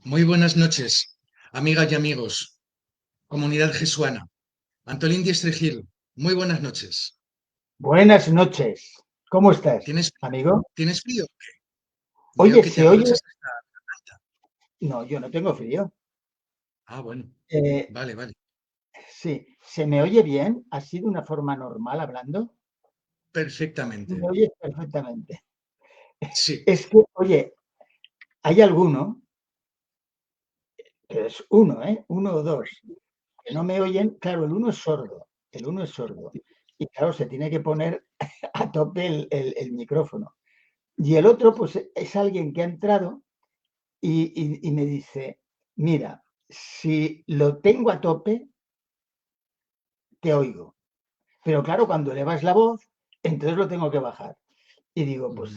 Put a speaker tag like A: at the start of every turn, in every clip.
A: Muy buenas noches, amigas y amigos, comunidad jesuana. Antolín Diestre Gil, muy buenas noches.
B: Buenas noches. ¿Cómo estás,
A: ¿Tienes,
B: amigo?
A: ¿Tienes frío? Veo
B: Oye,
A: que te
B: ¿se oye?
A: abrochas esta garganta.
B: No, yo no tengo frío.
A: Ah, bueno,
B: Eh,
A: vale, vale.
B: sí, ¿se me oye bien? ¿Así de una forma normal hablando?
A: Perfectamente.
B: Me oyes perfectamente.
A: Sí.
B: Es que, oye, hay alguno, que es uno, ¿eh? Uno o dos, que no me oyen. Claro, el uno es sordo. El uno es sordo. Y claro, se tiene que poner a tope el micrófono. Y el otro, pues, es alguien que ha entrado y me dice, mira, si lo tengo a tope, te oigo. Pero claro, cuando elevas la voz, entonces lo tengo que bajar. Y digo,
A: Ujú.
B: pues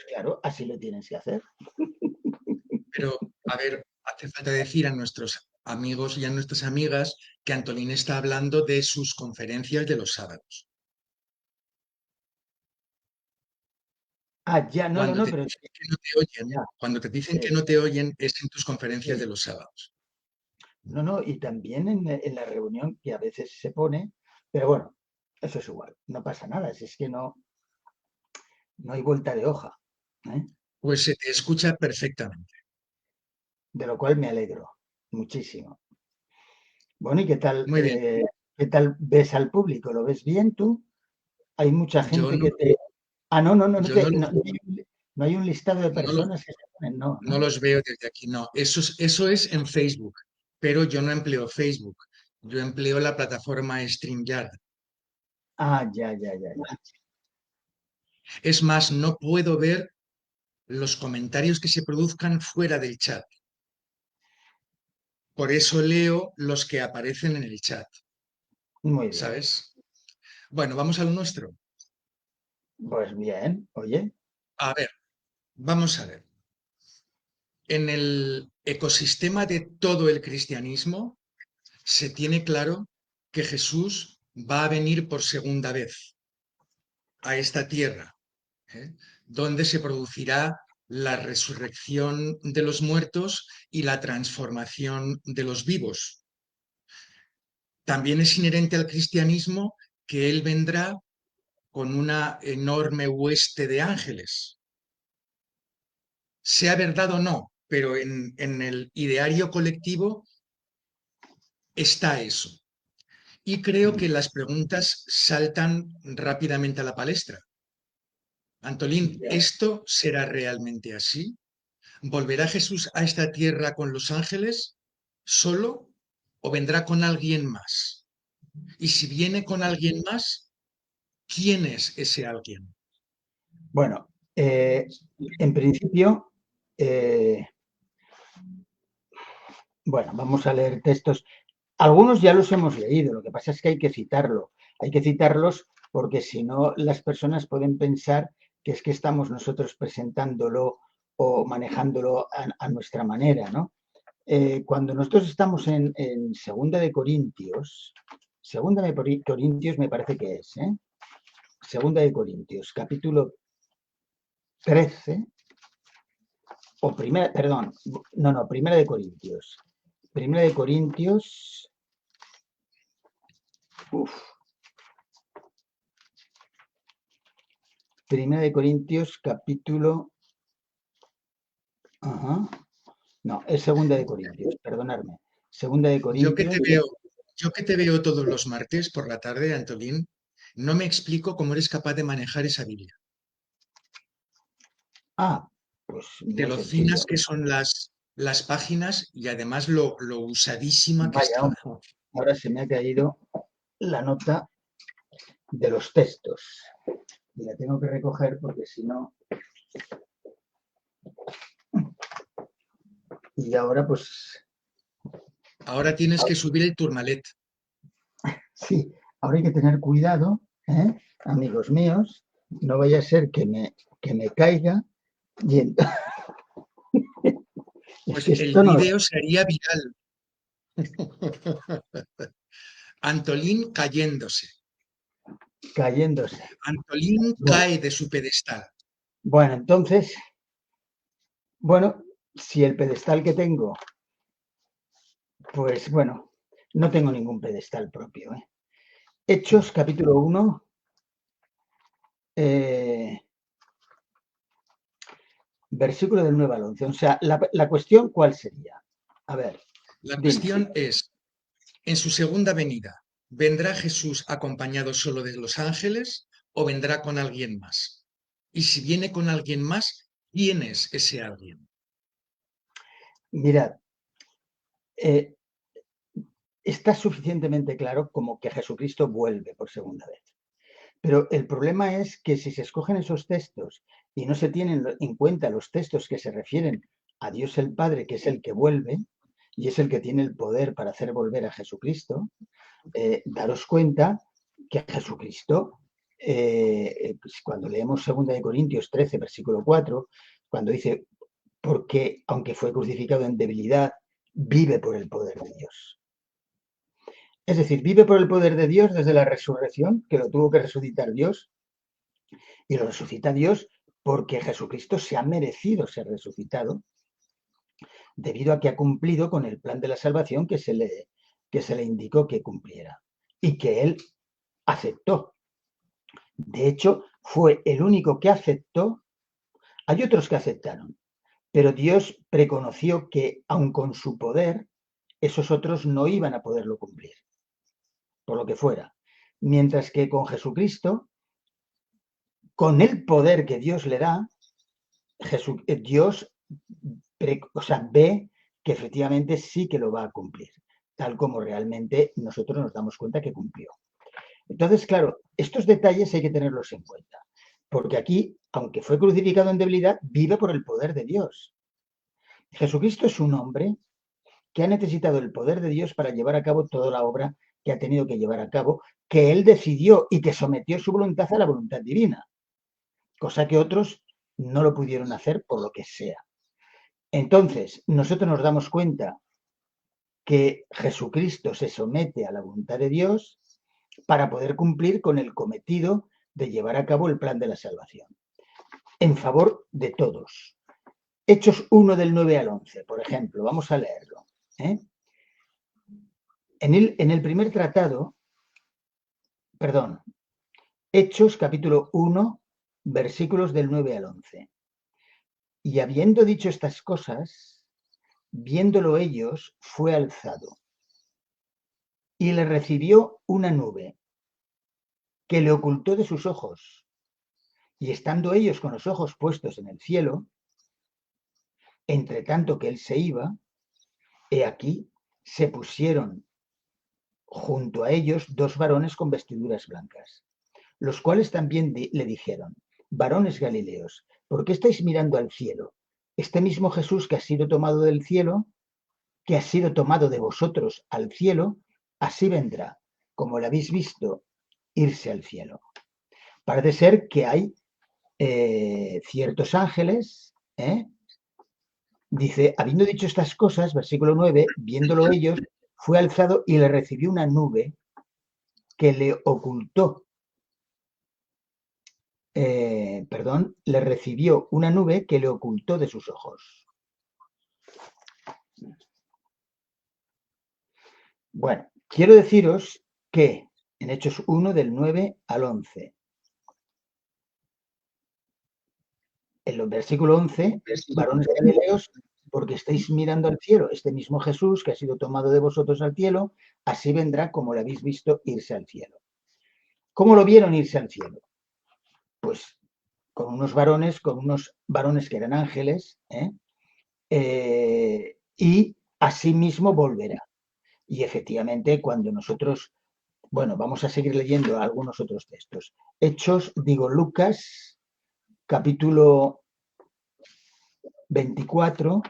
B: claro, así lo tienes que hacer.
A: Pero, a ver, hace falta decir a nuestros amigos y a nuestras amigas que Antolín está hablando de sus conferencias de los sábados.
B: Ah, ya, no, no,
A: Cuando
B: no,
A: te
B: pero
A: dicen que no te oyen,
B: ya,
A: cuando te dicen
B: sí,
A: que no te oyen es en tus conferencias
B: sí.
A: de los sábados.
B: No, no, y también en la reunión que a veces se pone, pero bueno, eso es igual, no pasa nada, si es que no hay vuelta de hoja, ¿eh?
A: Pues se te escucha perfectamente.
B: De lo cual me alegro muchísimo. Bueno, ¿y
A: Muy bien.
B: qué tal ves al público? ¿Lo ves bien tú? Hay mucha
A: Yo
B: gente
A: no,
B: que te... Ah, no, no, no,
A: yo no,
B: no hay un listado de
A: no, lo-
B: personas que se ponen, no,
A: no
B: ¿no?
A: los veo desde aquí, no. Eso es en Facebook, pero yo no empleo Facebook. Yo empleo la plataforma StreamYard.
B: Ah, ya, ya, ya, ya.
A: Es más, no puedo ver los comentarios que se produzcan fuera del chat. Por eso leo los que aparecen en el chat,
B: Muy bien.
A: ¿sabes? Bueno, vamos al nuestro.
B: Pues bien, oye,
A: A ver, vamos a ver. En el ecosistema de todo el cristianismo se tiene claro que Jesús va a venir por segunda vez a esta tierra, ¿eh? Donde se producirá la resurrección de los muertos y la transformación de los vivos. También es inherente al cristianismo que Él vendrá con una enorme hueste de ángeles. Sea verdad o no, pero en el ideario colectivo está eso. Y creo que las preguntas saltan rápidamente a la palestra. Antolín,
B: ya.
A: ¿esto será realmente así? ¿Volverá Jesús a esta tierra con los ángeles solo o vendrá con alguien más? Y si viene con alguien más, ¿quién es ese alguien?
B: Bueno, en principio, eh, bueno, vamos a leer textos. Algunos ya los hemos leído, lo que pasa es que hay que citarlo. Hay que citarlos porque si no, las personas pueden pensar que es que estamos nosotros presentándolo o manejándolo a nuestra manera, ¿no? Cuando nosotros estamos en Segunda de Corintios me parece que es, ¿eh? Segunda de Corintios, capítulo 13, o primera, perdón, no, no, Primera de Corintios. Primera de Corintios, uf, Primera de Corintios, capítulo, ajá, no, es Segunda de Corintios, perdonadme. Segunda de
A: Yo que te
B: Corintios,
A: veo, yo que te veo todos los martes por la tarde, Antolín, no me explico cómo eres capaz de manejar esa Biblia,
B: ah, pues
A: de
B: muy
A: lo
B: sencillo.
A: finas que son las páginas y además lo usadísima que
B: Vaya,
A: está.
B: ahora se me ha caído la nota de los textos. Y la tengo que recoger porque si no, y ahora pues
A: Ahora tienes que subir el turmalet.
B: sí, ahora hay que tener cuidado, ¿eh? Amigos míos, no vaya a ser que me caiga y es que
A: Pues el
B: esto no
A: vídeo sería viral. Antolín cayéndose.
B: cayéndose.
A: Antolín
B: Bueno,
A: cae de su pedestal.
B: bueno, entonces, bueno, si el pedestal que tengo Pues bueno, no tengo ningún pedestal propio. Hechos, capítulo 1, versículo del 9 al 11. O sea, la cuestión, ¿cuál sería? A ver,
A: La
B: dime.
A: cuestión es, en su segunda venida, ¿vendrá Jesús acompañado solo de los ángeles o vendrá con alguien más? Y si viene con alguien más, ¿quién es ese alguien?
B: Mirad, está suficientemente claro como que Jesucristo vuelve por segunda vez. Pero el problema es que si se escogen esos textos y no se tienen en cuenta los textos que se refieren a Dios el Padre, que es el que vuelve y es el que tiene el poder para hacer volver a Jesucristo, daros cuenta que Jesucristo, cuando leemos 2 Corintios 13, versículo 4, cuando dice, porque aunque fue crucificado en debilidad, vive por el poder de Dios. Es decir, vive por el poder de Dios desde la resurrección, que lo tuvo que resucitar Dios, y lo resucita Dios porque Jesucristo se ha merecido ser resucitado debido a que ha cumplido con el plan de la salvación que se le indicó que cumpliera y que él aceptó. De hecho, fue el único que aceptó. Hay otros que aceptaron, pero Dios preconoció que, aun con su poder, esos otros no iban a poderlo cumplir, por lo que fuera. Mientras que con Jesucristo, con el poder que Dios le da, Dios ve que efectivamente sí que lo va a cumplir, tal como realmente nosotros nos damos cuenta que cumplió. Entonces, claro, estos detalles hay que tenerlos en cuenta, porque aquí, aunque fue crucificado en debilidad, vive por el poder de Dios. Jesucristo es un hombre que ha necesitado el poder de Dios para llevar a cabo toda la obra que ha tenido que llevar a cabo, que él decidió y que sometió su voluntad a la voluntad divina, cosa que otros no lo pudieron hacer por lo que sea. Entonces, nosotros nos damos cuenta que Jesucristo se somete a la voluntad de Dios para poder cumplir con el cometido de llevar a cabo el plan de la salvación, en favor de todos. Hechos 1 del 9 al 11, por ejemplo, vamos a leerlo. En el primer tratado, perdón, Hechos capítulo 1, versículos del 9 al 11. Y habiendo dicho estas cosas, viéndolo ellos, fue alzado y le recibió una nube que le ocultó de sus ojos. Y estando ellos con los ojos puestos en el cielo, entre tanto que él se iba, he aquí, se pusieron junto a ellos dos varones con vestiduras blancas, los cuales también le dijeron, varones Galileos, ¿por qué estáis mirando al cielo? Este mismo Jesús que ha sido tomado del cielo, que ha sido tomado de vosotros al cielo, así vendrá, como lo habéis visto irse al cielo. Parece ser que hay ciertos ángeles, dice, habiendo dicho estas cosas, versículo 9, viéndolo ellos, fue alzado y le recibió una nube que le ocultó, le recibió una nube que le ocultó de sus ojos. Bueno, quiero deciros que en Hechos 1 del 9 al 11, en el versículo 11, varones galileos, porque estáis mirando al cielo, este mismo Jesús que ha sido tomado de vosotros al cielo, así vendrá como lo habéis visto irse al cielo. ¿Cómo lo vieron irse al cielo? Pues con unos varones que eran ángeles, y asimismo volverá. Y efectivamente, cuando nosotros, bueno, vamos a seguir leyendo algunos otros textos. Lucas, capítulo 24,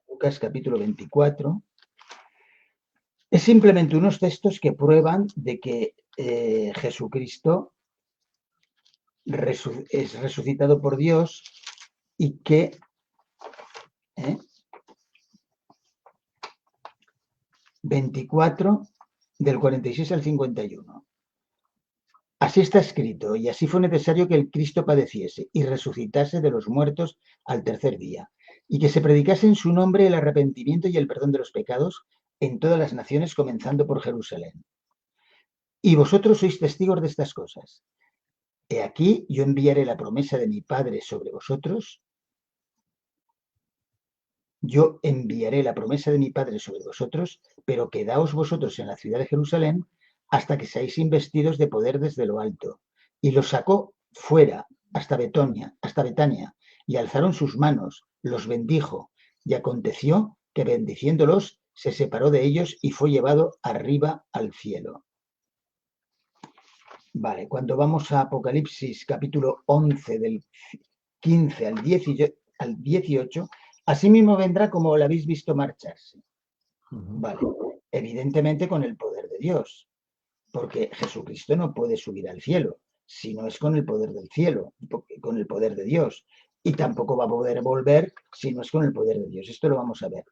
B: Lucas capítulo 24, es simplemente unos textos que prueban de que Jesucristo es resucitado por Dios y que 24 del 46 al 51. Así está escrito, y así fue necesario que el Cristo padeciese y resucitase de los muertos al tercer día, y que se predicase en su nombre el arrepentimiento y el perdón de los pecados en todas las naciones, comenzando por Jerusalén. Y vosotros sois testigos de estas cosas. He aquí, yo enviaré la promesa de mi Padre sobre vosotros. Yo enviaré la promesa de mi Padre sobre vosotros, pero quedaos vosotros en la ciudad de Jerusalén hasta que seáis investidos de poder desde lo alto. Y los sacó fuera hasta Betania, y alzaron sus manos, los bendijo, y aconteció que bendiciéndolos se separó de ellos y fue llevado arriba al cielo. Vale, cuando vamos a Apocalipsis capítulo 11 del 15 al 18, asimismo vendrá como lo habéis visto marcharse. Vale, evidentemente con el poder de Dios, porque Jesucristo no puede subir al cielo si no es con el poder del cielo, con el poder de Dios, y tampoco va a poder volver si no es con el poder de Dios. Esto lo vamos a ver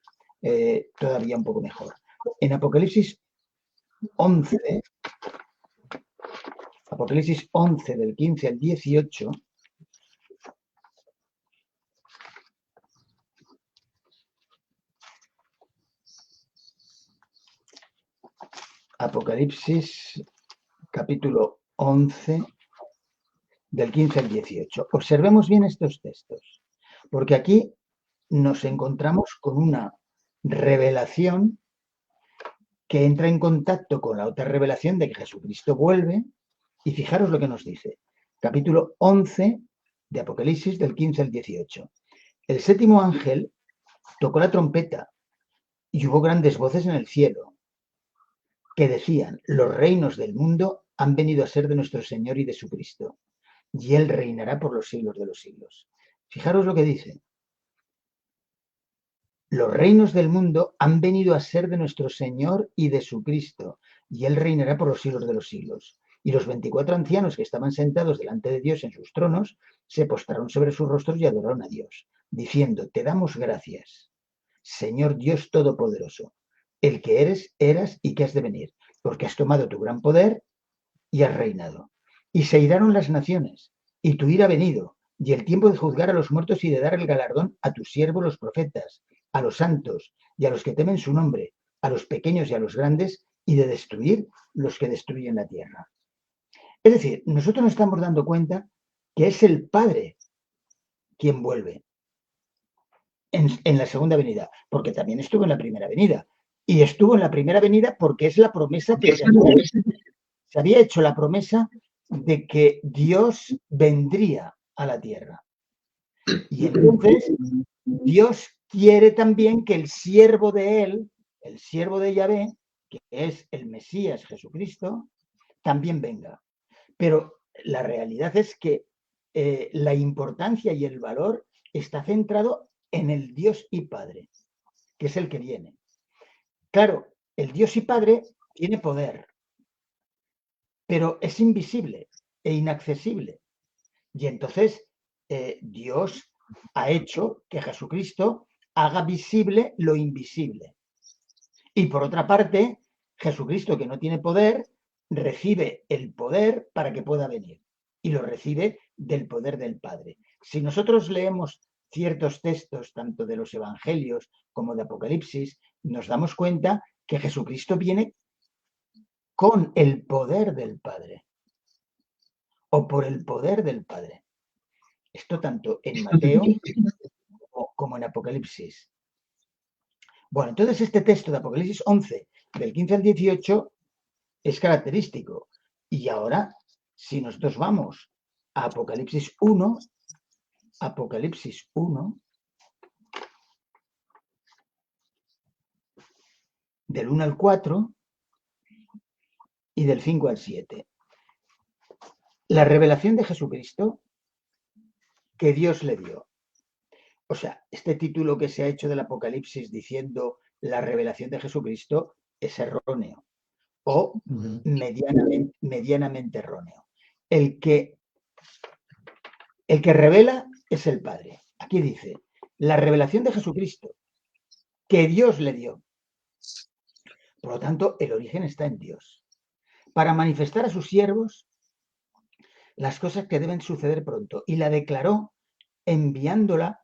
B: todavía un poco mejor. En Apocalipsis 11, del 15 al 18, Apocalipsis capítulo 11, del 15 al 18. Observemos bien estos textos, porque aquí nos encontramos con una revelación que entra en contacto con la otra revelación de que Jesucristo vuelve, y fijaros lo que nos dice. Capítulo 11 de Apocalipsis, del 15 al 18. El séptimo ángel tocó la trompeta y hubo grandes voces en el cielo que decían: los reinos del mundo han venido a ser de nuestro Señor y de su Cristo, y Él reinará por los siglos de los siglos. Fijaros lo que dice. Los reinos del mundo han venido a ser de nuestro Señor y de su Cristo, y Él reinará por los siglos de los siglos. Y los 24 ancianos que estaban sentados delante de Dios en sus tronos se postraron sobre sus rostros y adoraron a Dios, diciendo: te damos gracias, Señor Dios Todopoderoso, el que eras y que has de venir, porque has tomado tu gran poder y has reinado. Y se iraron las naciones, y tu ira ha venido, y el tiempo de juzgar a los muertos y de dar el galardón a tus siervos los profetas, a los santos y a los que temen su nombre, a los pequeños y a los grandes, y de destruir los que destruyen la tierra. Es decir, nosotros nos estamos dando cuenta que es el Padre quien vuelve en la segunda venida, porque también estuvo en la primera venida. Y estuvo en la primera venida porque es la promesa que se había hecho la promesa de que Dios vendría a la tierra. Y entonces Dios quiere también que el siervo de él, el siervo de Yahvé, que es el Mesías Jesucristo, también venga. Pero la realidad es que la importancia y el valor está centrado en el Dios y Padre, que es el que viene. Claro, el Dios y Padre tiene poder, pero es invisible e inaccesible. Y entonces Dios ha hecho que Jesucristo haga visible lo invisible. Y por otra parte, Jesucristo, que no tiene poder, recibe el poder para que pueda venir. Y lo recibe del poder del Padre. Si nosotros leemos ciertos textos, tanto de los Evangelios como de Apocalipsis, nos damos cuenta que Jesucristo viene con el poder del Padre, o por el poder del Padre. Esto tanto en Mateo como en Apocalipsis. Bueno, entonces este texto de Apocalipsis 11, del 15 al 18, es característico. Y ahora, si nosotros vamos a Apocalipsis 1, del 1 al 4 y del 5 al 7. La revelación de Jesucristo que Dios le dio. O sea, este título que se ha hecho del Apocalipsis diciendo la revelación de Jesucristo es erróneo o medianamente erróneo. El que revela es el Padre. Aquí dice, la revelación de Jesucristo que Dios le dio. Por lo tanto, el origen está en Dios. Para manifestar a sus siervos las cosas que deben suceder pronto, y la declaró enviándola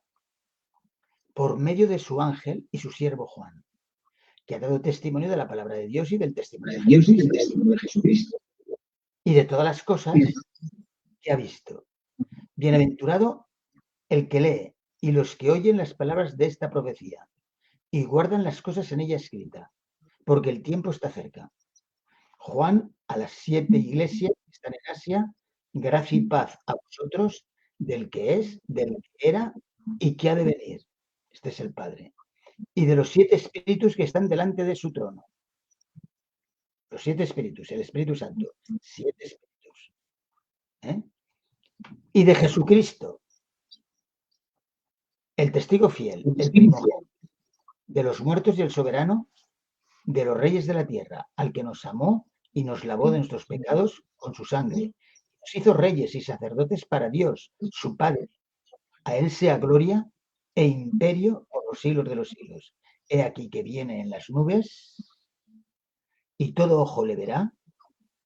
B: por medio de su ángel y su siervo Juan, que ha dado testimonio de la palabra de Dios y del testimonio de Jesucristo y de todas las cosas que ha visto. Bienaventurado el que lee y los que oyen las palabras de esta profecía y guardan las cosas en ella escritas, porque el tiempo está cerca. Juan, a las 7 iglesias que están en Asia, gracia y paz a vosotros, del que es, del que era y que ha de venir. Este es el Padre. Y de los 7 espíritus que están delante de su trono. Los 7 espíritus, el Espíritu Santo. 7 espíritus. ¿Eh? Y de Jesucristo, el testigo fiel, el primogénito de los muertos y el soberano de los reyes de la tierra, al que nos amó y nos lavó de nuestros pecados con su sangre. Nos hizo reyes y sacerdotes para Dios, su Padre. A él sea gloria e imperio por los siglos de los siglos. He aquí que viene en las nubes y todo ojo le verá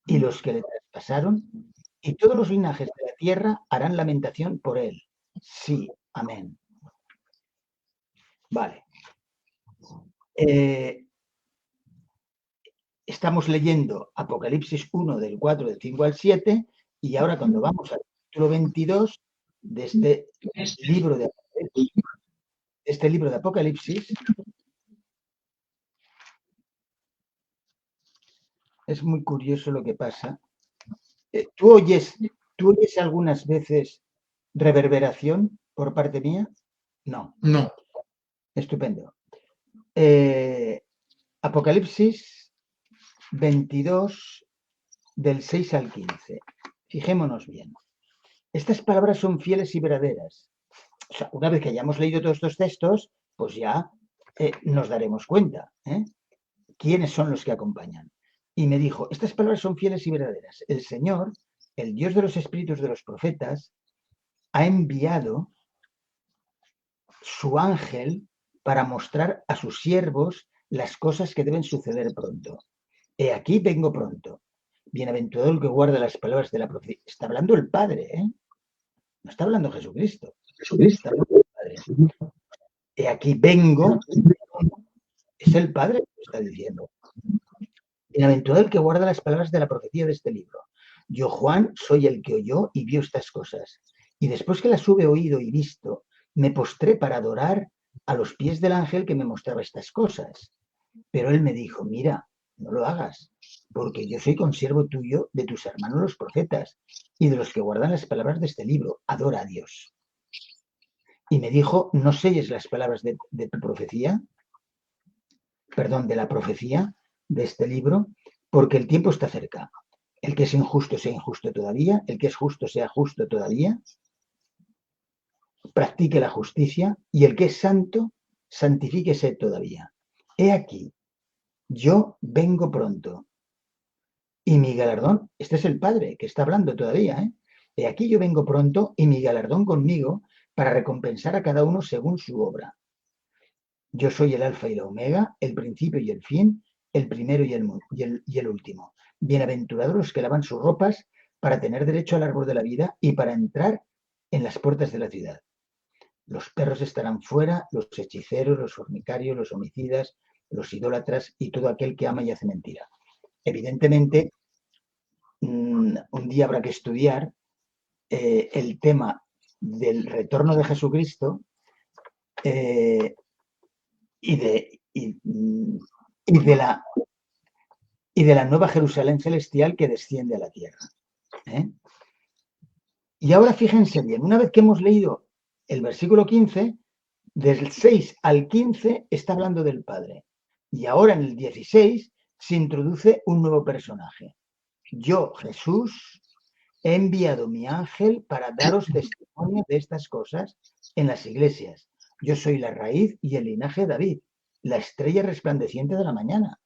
B: y los que le traspasaron y todos los linajes de la tierra harán lamentación por él. Sí, amén. Vale. Estamos leyendo Apocalipsis 1 del 4 del 5 al 7 y ahora cuando vamos al capítulo 22 de este libro de Apocalipsis, es muy curioso lo que pasa. ¿Tú oyes algunas veces reverberación por parte mía? No.
A: No.
B: Estupendo. Apocalipsis 22 del 6 al 15. Fijémonos bien. Estas palabras son fieles y verdaderas. O sea, una vez que hayamos leído todos estos textos, pues ya nos daremos cuenta quiénes son los que acompañan. Y me dijo, estas palabras son fieles y verdaderas. El Señor, el Dios de los espíritus de los profetas, ha enviado su ángel para mostrar a sus siervos las cosas que deben suceder pronto. He aquí vengo pronto. Bienaventurado el que guarda las palabras de la profecía. Está hablando el Padre, no está hablando Jesucristo. Está hablando el Padre. He aquí vengo. Es el Padre que lo está diciendo. Bienaventurado el que guarda las palabras de la profecía de este libro. Yo, Juan, soy el que oyó y vio estas cosas. Y después que las hube oído y visto, me postré para adorar a los pies del ángel que me mostraba estas cosas. Pero él me dijo, mira, no lo hagas, porque yo soy consiervo tuyo de tus hermanos los profetas y de los que guardan las palabras de este libro. Adora a Dios. Y me dijo, no selles las palabras de tu profecía, perdón, de la profecía de este libro, porque el tiempo está cerca. El que es injusto sea injusto todavía, el que es justo sea justo todavía, practique la justicia, y el que es santo, santifíquese todavía. He aquí, yo vengo pronto, y mi galardón, este es el Padre que está hablando todavía, He aquí yo vengo pronto, y mi galardón conmigo, para recompensar a cada uno según su obra. Yo soy el alfa y la omega, el principio y el fin, el primero y el último. Bienaventurados los que lavan sus ropas para tener derecho al árbol de la vida y para entrar en las puertas de la ciudad. Los perros estarán fuera, los hechiceros, los fornicarios, los homicidas, los idólatras y todo aquel que ama y hace mentira. Evidentemente, un día habrá que estudiar el tema del retorno de Jesucristo y de la nueva Jerusalén celestial que desciende a la tierra. Y ahora fíjense bien, una vez que hemos leído el versículo 15, del 6 al 15 está hablando del Padre. Y ahora en el 16 se introduce un nuevo personaje. Yo, Jesús, he enviado mi ángel para daros testimonio de estas cosas en las iglesias. Yo soy la raíz y el linaje de David, la estrella resplandeciente de la mañana.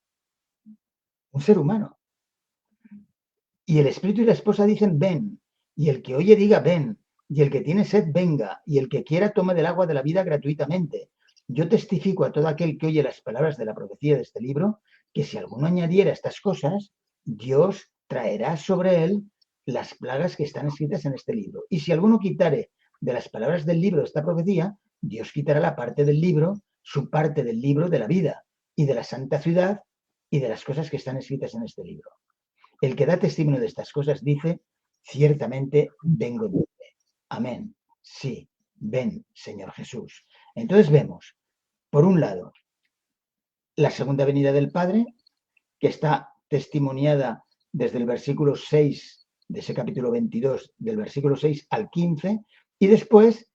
B: Un ser humano. Y el espíritu y la esposa dicen, ven. Y el que oye diga, ven. Y el que tiene sed, venga. Y el que quiera, tome del agua de la vida gratuitamente. Yo testifico a todo aquel que oye las palabras de la profecía de este libro, que si alguno añadiera estas cosas, Dios traerá sobre él las plagas que están escritas en este libro. Y si alguno quitare de las palabras del libro de esta profecía, Dios quitará la parte del libro, su parte del libro de la vida y de la santa ciudad y de las cosas que están escritas en este libro. El que da testimonio de estas cosas dice, ciertamente vengo de ti. Amén. Sí, ven, Señor Jesús. Entonces vemos, por un lado, la segunda venida del Padre, que está testimoniada desde el versículo 6 de ese capítulo 22, del versículo 6 al 15, y después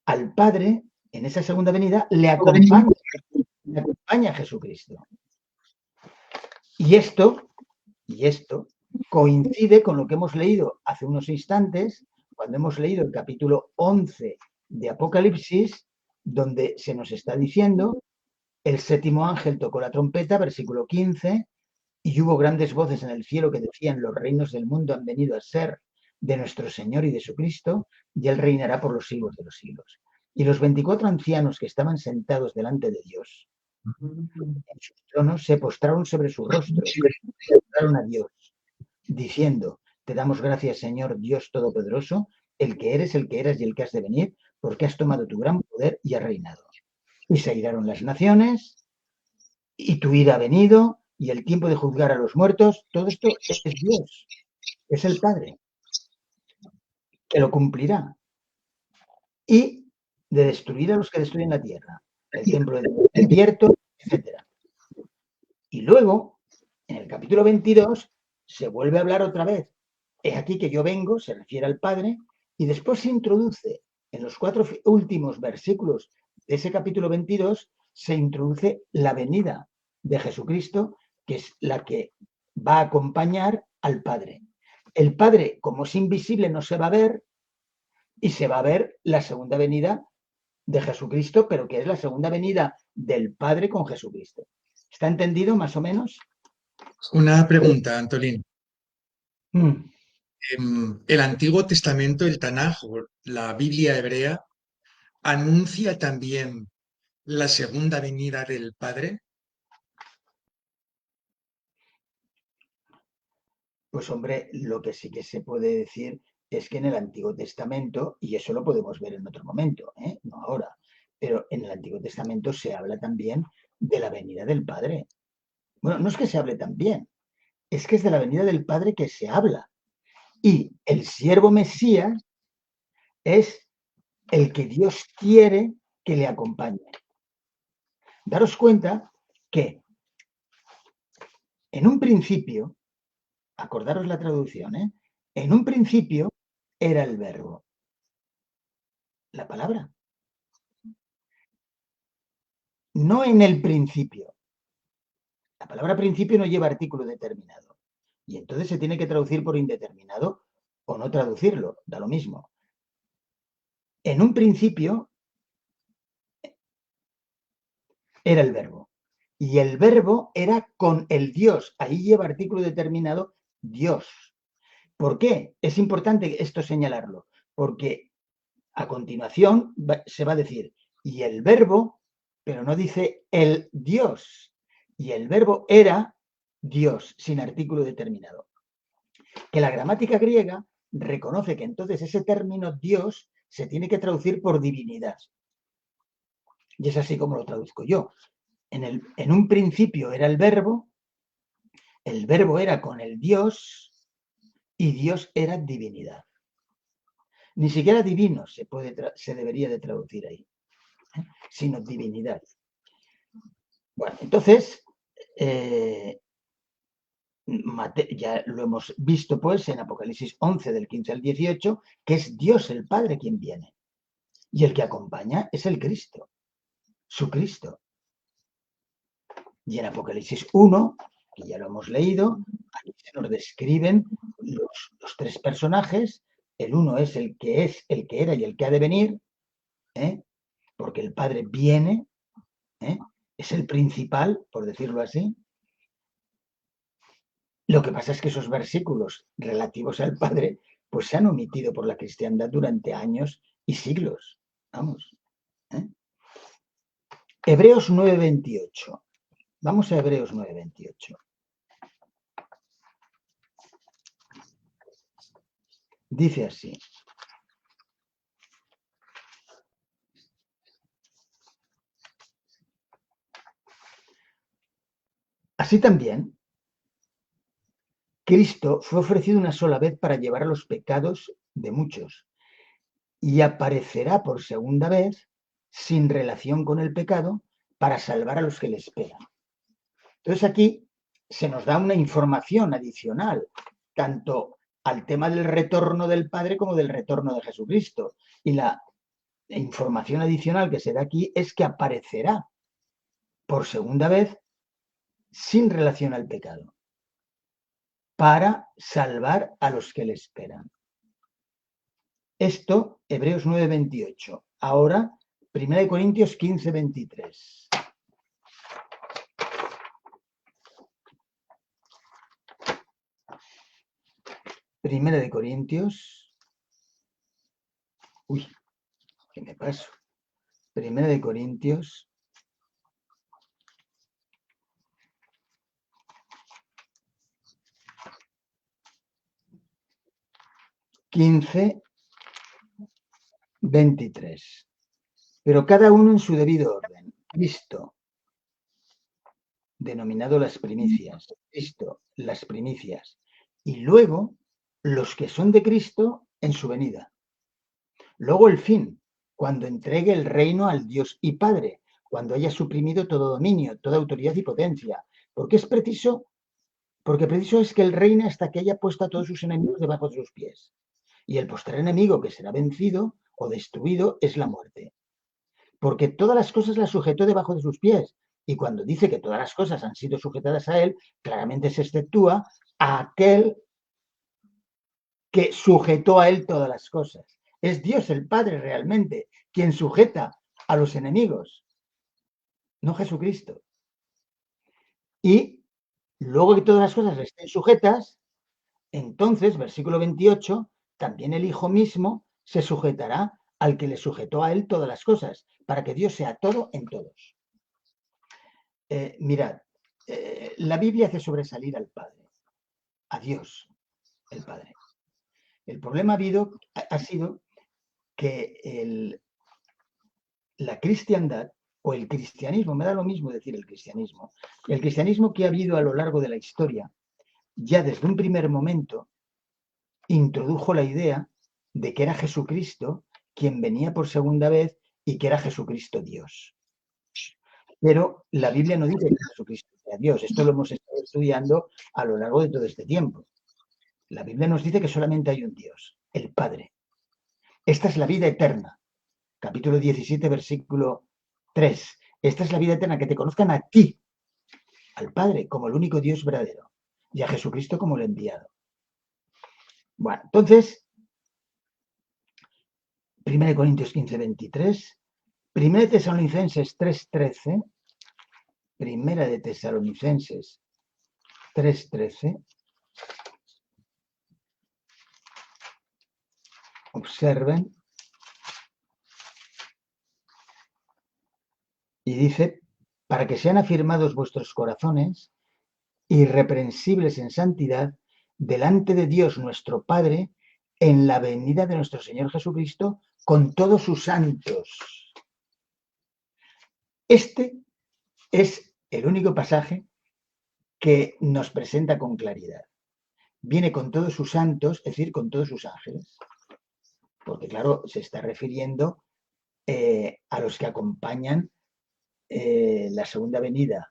B: al Padre, en esa segunda venida, le acompaña Jesucristo. Y esto coincide con lo que hemos leído hace unos instantes, cuando hemos leído el capítulo 11 de Apocalipsis, donde se nos está diciendo, el séptimo ángel tocó la trompeta, versículo 15, y hubo grandes voces en el cielo que decían, los reinos del mundo han venido a ser de nuestro Señor y de su Cristo, y Él reinará por los siglos de los siglos. Y los 24 ancianos que estaban sentados delante de Dios, en sus tronos, se postraron sobre sus rostros, y adoraron a Dios, diciendo, te damos gracias, Señor Dios Todopoderoso, el que eres, el que eras y el que has de venir, porque has tomado tu gran poder y has reinado. Y se airaron las naciones, y tu ira ha venido, y el tiempo de juzgar a los muertos, todo esto es Dios, es el Padre, que lo cumplirá. Y de destruir a los que destruyen la tierra, el templo del desierto, etc. Y luego, en el capítulo 22, se vuelve a hablar otra vez. Es aquí que yo vengo, se refiere al Padre, y después se introduce en los 4 últimos versículos de ese capítulo 22, se introduce la venida de Jesucristo, que es la que va a acompañar al Padre. El Padre, como es invisible, no se va a ver, y se va a ver la segunda venida de Jesucristo, pero que es la segunda venida del Padre con Jesucristo. ¿Está entendido más o menos?
A: Una pregunta, Antolín.
B: Mm.
A: El Antiguo Testamento, el Tanaj, o la Biblia hebrea, anuncia también la segunda venida del Padre.
B: Pues hombre, lo que sí que se puede decir es que en el Antiguo Testamento, y eso lo podemos ver en otro momento, no ahora, pero en el Antiguo Testamento se habla también de la venida del Padre. Bueno, no es que se hable también, es que es de la venida del Padre que se habla. Y el siervo Mesías es el que Dios quiere que le acompañe. Daros cuenta que en un principio, acordaros la traducción, en un principio era el verbo, la palabra. No en el principio. La palabra principio no lleva artículo determinado. Y entonces se tiene que traducir por indeterminado o no traducirlo, da lo mismo. En un principio era el verbo. Y el verbo era con el Dios. Ahí lleva artículo determinado Dios. ¿Por qué? Es importante esto señalarlo. Porque a continuación se va a decir, y el verbo, pero no dice el Dios. Y el verbo era Dios, sin artículo determinado. Que la gramática griega reconoce que entonces ese término Dios se tiene que traducir por divinidad. Y es así como lo traduzco yo. En un principio era el verbo era con el Dios y Dios era divinidad. Ni siquiera divino se debería de traducir ahí, sino divinidad. Bueno, entonces, ya lo hemos visto pues en Apocalipsis 11 del 15 al 18, que es Dios el Padre quien viene. Y el que acompaña es el Cristo, su Cristo. Y en Apocalipsis 1, que ya lo hemos leído, aquí se nos describen los 3 personajes. El uno es, el que era y el que ha de venir, porque el Padre viene, es el principal, por decirlo así. Lo que pasa es que esos versículos relativos al Padre pues se han omitido por la cristiandad durante años y siglos. Vamos. Hebreos 9:28. Vamos a Hebreos 9:28. Dice así. Así también, Cristo fue ofrecido una sola vez para llevar a los pecados de muchos y aparecerá por segunda vez sin relación con el pecado para salvar a los que le esperan. Entonces aquí se nos da una información adicional, tanto al tema del retorno del Padre como del retorno de Jesucristo. Y la información adicional que se da aquí es que aparecerá por segunda vez sin relación al pecado, para salvar a los que le esperan. Esto, Hebreos 9:28. Ahora, 1 Corintios 15:23. Primera de Corintios. Uy, ¿qué me paso? Primera de Corintios 15:23. Pero cada uno en su debido orden. Cristo, denominado las primicias. Cristo, las primicias. Y luego, los que son de Cristo en su venida. Luego el fin, cuando entregue el reino al Dios y Padre, cuando haya suprimido todo dominio, toda autoridad y potencia. Porque es preciso es que él reine hasta que haya puesto a todos sus enemigos debajo de sus pies. Y el postrer enemigo que será vencido o destruido es la muerte. Porque todas las cosas las sujetó debajo de sus pies. Y cuando dice que todas las cosas han sido sujetadas a él, claramente se exceptúa a aquel que sujetó a él todas las cosas. Es Dios el Padre realmente quien sujeta a los enemigos, no Jesucristo. Y luego que todas las cosas estén sujetas, entonces, versículo 28, también el Hijo mismo se sujetará al que le sujetó a él todas las cosas, para que Dios sea todo en todos. Mirad, la Biblia hace sobresalir al Padre, a Dios, el Padre. El problema ha sido que la cristiandad o el cristianismo, me da lo mismo decir el cristianismo que ha habido a lo largo de la historia, ya desde un primer momento introdujo la idea de que era Jesucristo quien venía por segunda vez y que era Jesucristo Dios. Pero la Biblia no dice que Jesucristo sea Dios. Esto lo hemos estado estudiando a lo largo de todo este tiempo. La Biblia nos dice que solamente hay un Dios, el Padre. Esta es la vida eterna. Capítulo 17, versículo 3. Esta es la vida eterna, que te conozcan a ti, al Padre, como el único Dios verdadero, y a Jesucristo como el enviado. Bueno, entonces, 1 Corintios 15:23, 1 Tesalonicenses 3:13, 1 Tesalonicenses 3:13, observen, y dice, para que sean afirmados vuestros corazones, irreprensibles en santidad, delante de Dios nuestro Padre, en la venida de nuestro Señor Jesucristo, con todos sus santos. Este es el único pasaje que nos presenta con claridad. Viene con todos sus santos, es decir, con todos sus ángeles, porque claro, se está refiriendo a los que acompañan la segunda venida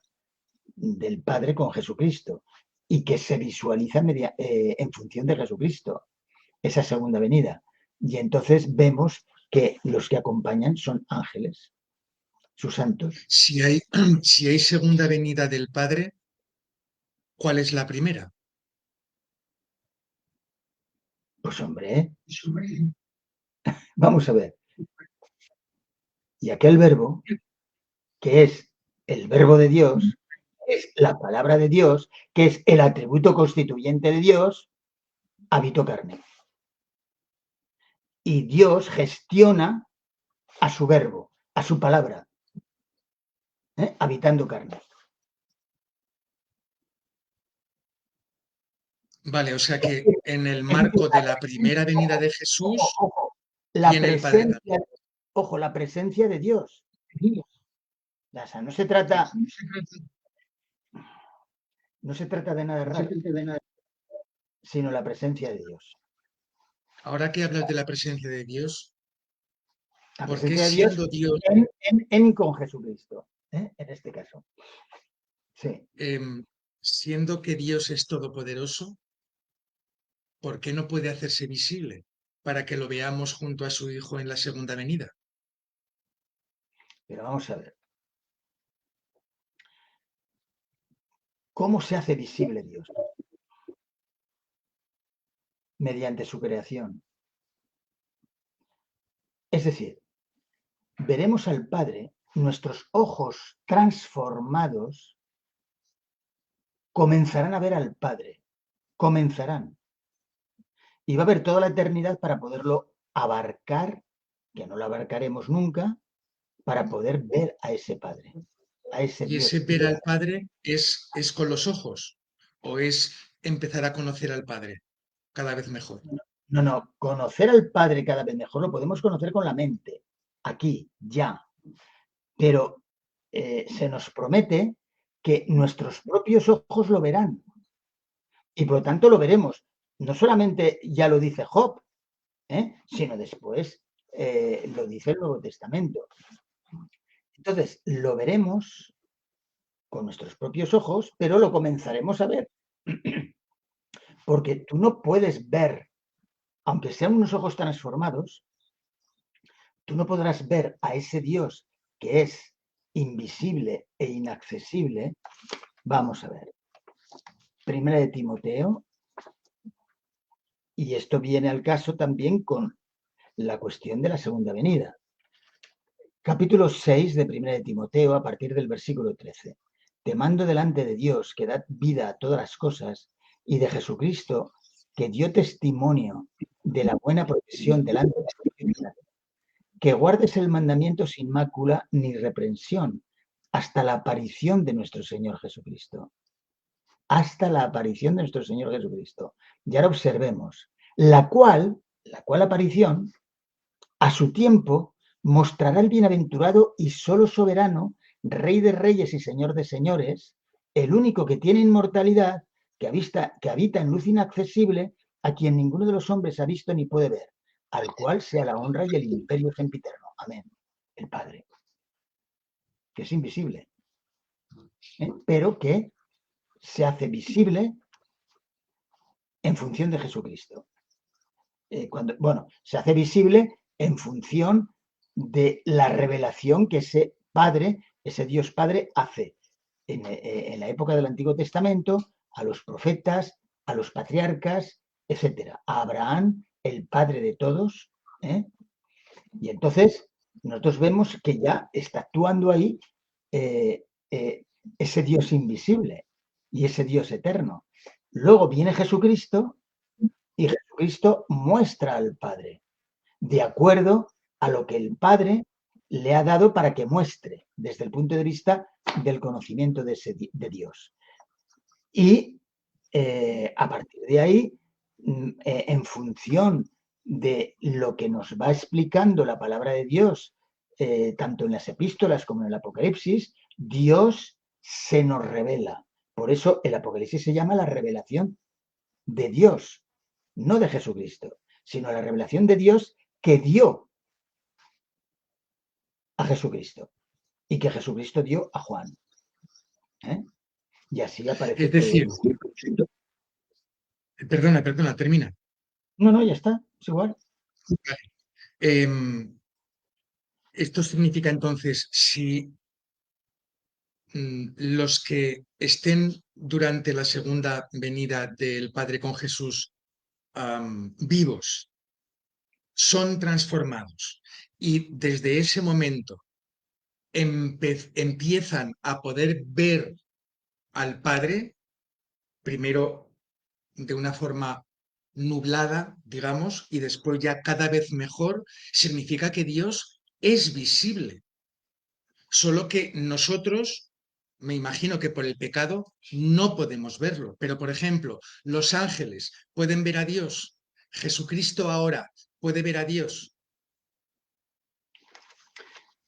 B: del Padre con Jesucristo y que se visualiza en función de Jesucristo, esa segunda venida. Y entonces vemos que los que acompañan son ángeles, sus santos.
A: Si hay, si hay segunda venida del Padre, ¿cuál es la primera?
B: Pues hombre, vamos a ver. Y aquel verbo, que es el verbo de Dios, es la palabra de Dios, que es el atributo constituyente de Dios, habitó carne. Y Dios gestiona a su verbo, a su palabra, habitando carne.
A: Vale, o sea que en el marco de la primera venida de Jesús
B: Ojo, la
A: viene el Padre
B: presencia, ojo, la presencia de Dios. O sea, no se trata de nada raro, sino la presencia de Dios.
A: Ahora que hablas de la presencia de Dios,
B: La
A: ¿por qué
B: presencia de Dios
A: siendo Dios,
B: en y con Jesucristo, en este caso. Sí.
A: siendo que Dios es todopoderoso, por qué no puede hacerse visible para que lo veamos junto a su Hijo en la segunda venida?
B: Pero vamos a ver. ¿Cómo se hace visible Dios? Mediante su creación. Es decir, veremos al Padre, nuestros ojos transformados comenzarán a ver al Padre. Comenzarán. Y va a haber toda la eternidad para poderlo abarcar, que no lo abarcaremos nunca, para poder ver a ese Padre, a ese
A: ¿Y ese
B: Dios.
A: ver al Padre es con los ojos o es empezar a conocer al Padre cada vez mejor?
B: No, conocer al Padre cada vez mejor lo podemos conocer con la mente, aquí, ya. Pero se nos promete que nuestros propios ojos lo verán y por lo tanto lo veremos. No solamente ya lo dice Job, sino después lo dice el Nuevo Testamento. Entonces, lo veremos con nuestros propios ojos, pero lo comenzaremos a ver. Porque tú no puedes ver, aunque sean unos ojos transformados, tú no podrás ver a ese Dios que es invisible e inaccesible. Vamos a ver. Primera de Timoteo, y esto viene al caso también con la cuestión de la segunda venida. Capítulo 6 de Primera de Timoteo, a partir del versículo 13. Te mando delante de Dios, que da vida a todas las cosas, y de Jesucristo, que dio testimonio de la buena profesión delante de Dios, que guardes el mandamiento sin mácula ni reprensión, hasta la aparición de nuestro Señor Jesucristo. Hasta la aparición de nuestro Señor Jesucristo. Y ahora observemos, la cual aparición, a su tiempo, mostrará el bienaventurado y solo soberano, Rey de reyes y Señor de señores, el único que tiene inmortalidad, que habita en luz inaccesible, a quien ninguno de los hombres ha visto ni puede ver, al cual sea la honra y el imperio sempiterno. Amén. El Padre, que es invisible, pero que se hace visible en función de Jesucristo. Se hace visible en función de la revelación que ese Padre, ese Dios Padre, hace en la época del Antiguo Testamento a los profetas, a los patriarcas, etcétera, a Abraham, el padre de todos, y entonces nosotros vemos que ya está actuando ahí ese Dios invisible y ese Dios eterno. Luego viene Jesucristo y Jesucristo muestra al Padre de acuerdo a lo que el Padre le ha dado para que muestre desde el punto de vista del conocimiento de Dios. Y a partir de ahí, en función de lo que nos va explicando la palabra de Dios, tanto en las epístolas como en el Apocalipsis, Dios se nos revela. Por eso el Apocalipsis se llama la revelación de Dios, no de Jesucristo, sino la revelación de Dios que dio a Jesucristo y que Jesucristo dio a Juan. Y así aparece
A: Es
B: todo.
A: decir, perdona, termina.
B: No, ya está, es igual.
A: Esto significa entonces, si los que estén durante la segunda venida del Padre con Jesús vivos son transformados y desde ese momento empiezan a poder ver al Padre, primero de una forma nublada, digamos, y después ya cada vez mejor, significa que Dios es visible. Solo que nosotros me imagino que por el pecado no podemos verlo, pero por ejemplo, los ángeles pueden ver a Dios. Jesucristo ahora puede ver a Dios.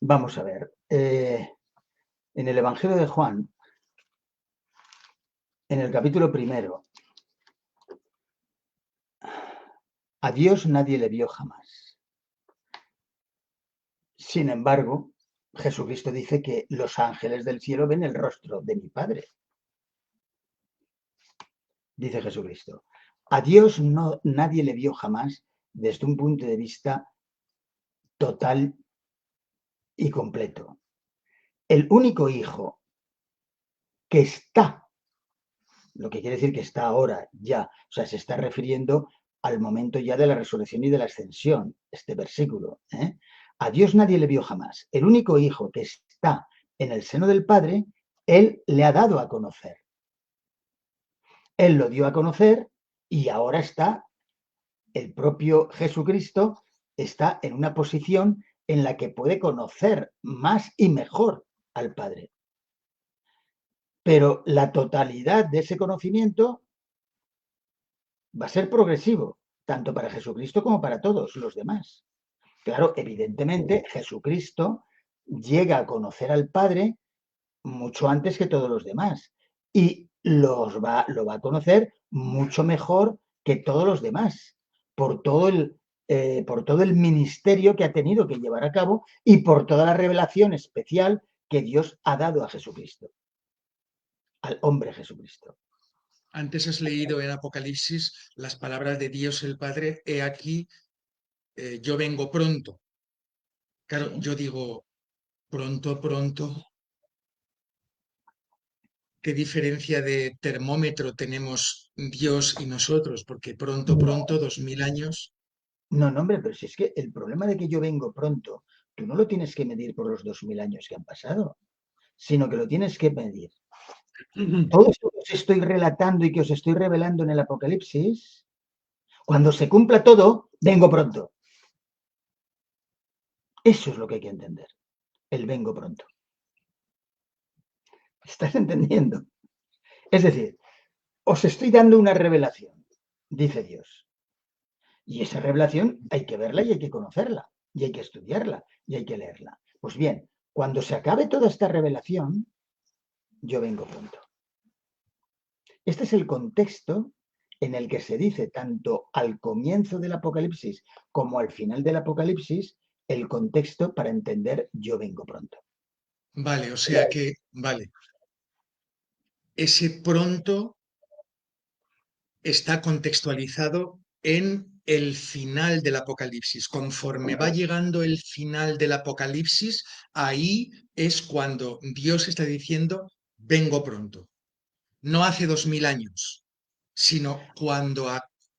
B: Vamos a ver. En el Evangelio de Juan, en el capítulo 1, a Dios nadie le vio jamás. Sin embargo, Jesucristo dice que los ángeles del cielo ven el rostro de mi Padre. Dice Jesucristo. A Dios nadie le vio jamás desde un punto de vista total y completo. El único hijo que está, lo que quiere decir que está ahora ya, o sea, se está refiriendo al momento ya de la resurrección y de la ascensión, este versículo. A Dios nadie le vio jamás. El único hijo que está en el seno del Padre, Él le ha dado a conocer. Él lo dio a conocer y ahora está, el propio Jesucristo está en una posición en la que puede conocer más y mejor al Padre. Pero la totalidad de ese conocimiento va a ser progresivo, tanto para Jesucristo como para todos los demás. Claro, evidentemente Jesucristo llega a conocer al Padre mucho antes que todos los demás y lo va a conocer mucho mejor que todos los demás por todo el ministerio que ha tenido que llevar a cabo y por toda la revelación especial que Dios ha dado a Jesucristo, al hombre Jesucristo.
A: Antes has leído en Apocalipsis las palabras de Dios el Padre, he aquí, yo vengo pronto. Claro,
B: Sí.
A: yo digo, pronto, pronto. ¿Qué diferencia de termómetro tenemos Dios y nosotros? Porque pronto,
B: No,
A: pronto, 2000 años.
B: no, hombre, pero si es que el problema de que yo vengo pronto, tú no lo tienes que medir por los 2000 años que han pasado, sino que lo tienes que medir. Todo esto que os estoy relatando y que os estoy revelando en el Apocalipsis, cuando se cumpla todo, vengo pronto. Eso es lo que hay que entender. El vengo pronto. ¿Estás entendiendo? Es decir, os estoy dando una revelación, dice Dios. Y esa revelación hay que verla y hay que conocerla, y hay que estudiarla, y hay que leerla. Pues bien, cuando se acabe toda esta revelación, yo vengo pronto. Este es el contexto en el que se dice tanto al comienzo del Apocalipsis como al final del Apocalipsis, el contexto para entender yo vengo pronto.
A: Vale, o sea que, vale, ese pronto está contextualizado en el final del Apocalipsis. Conforme va llegando el final del Apocalipsis, ahí es cuando Dios está diciendo, vengo pronto. No hace 2000 años, sino cuando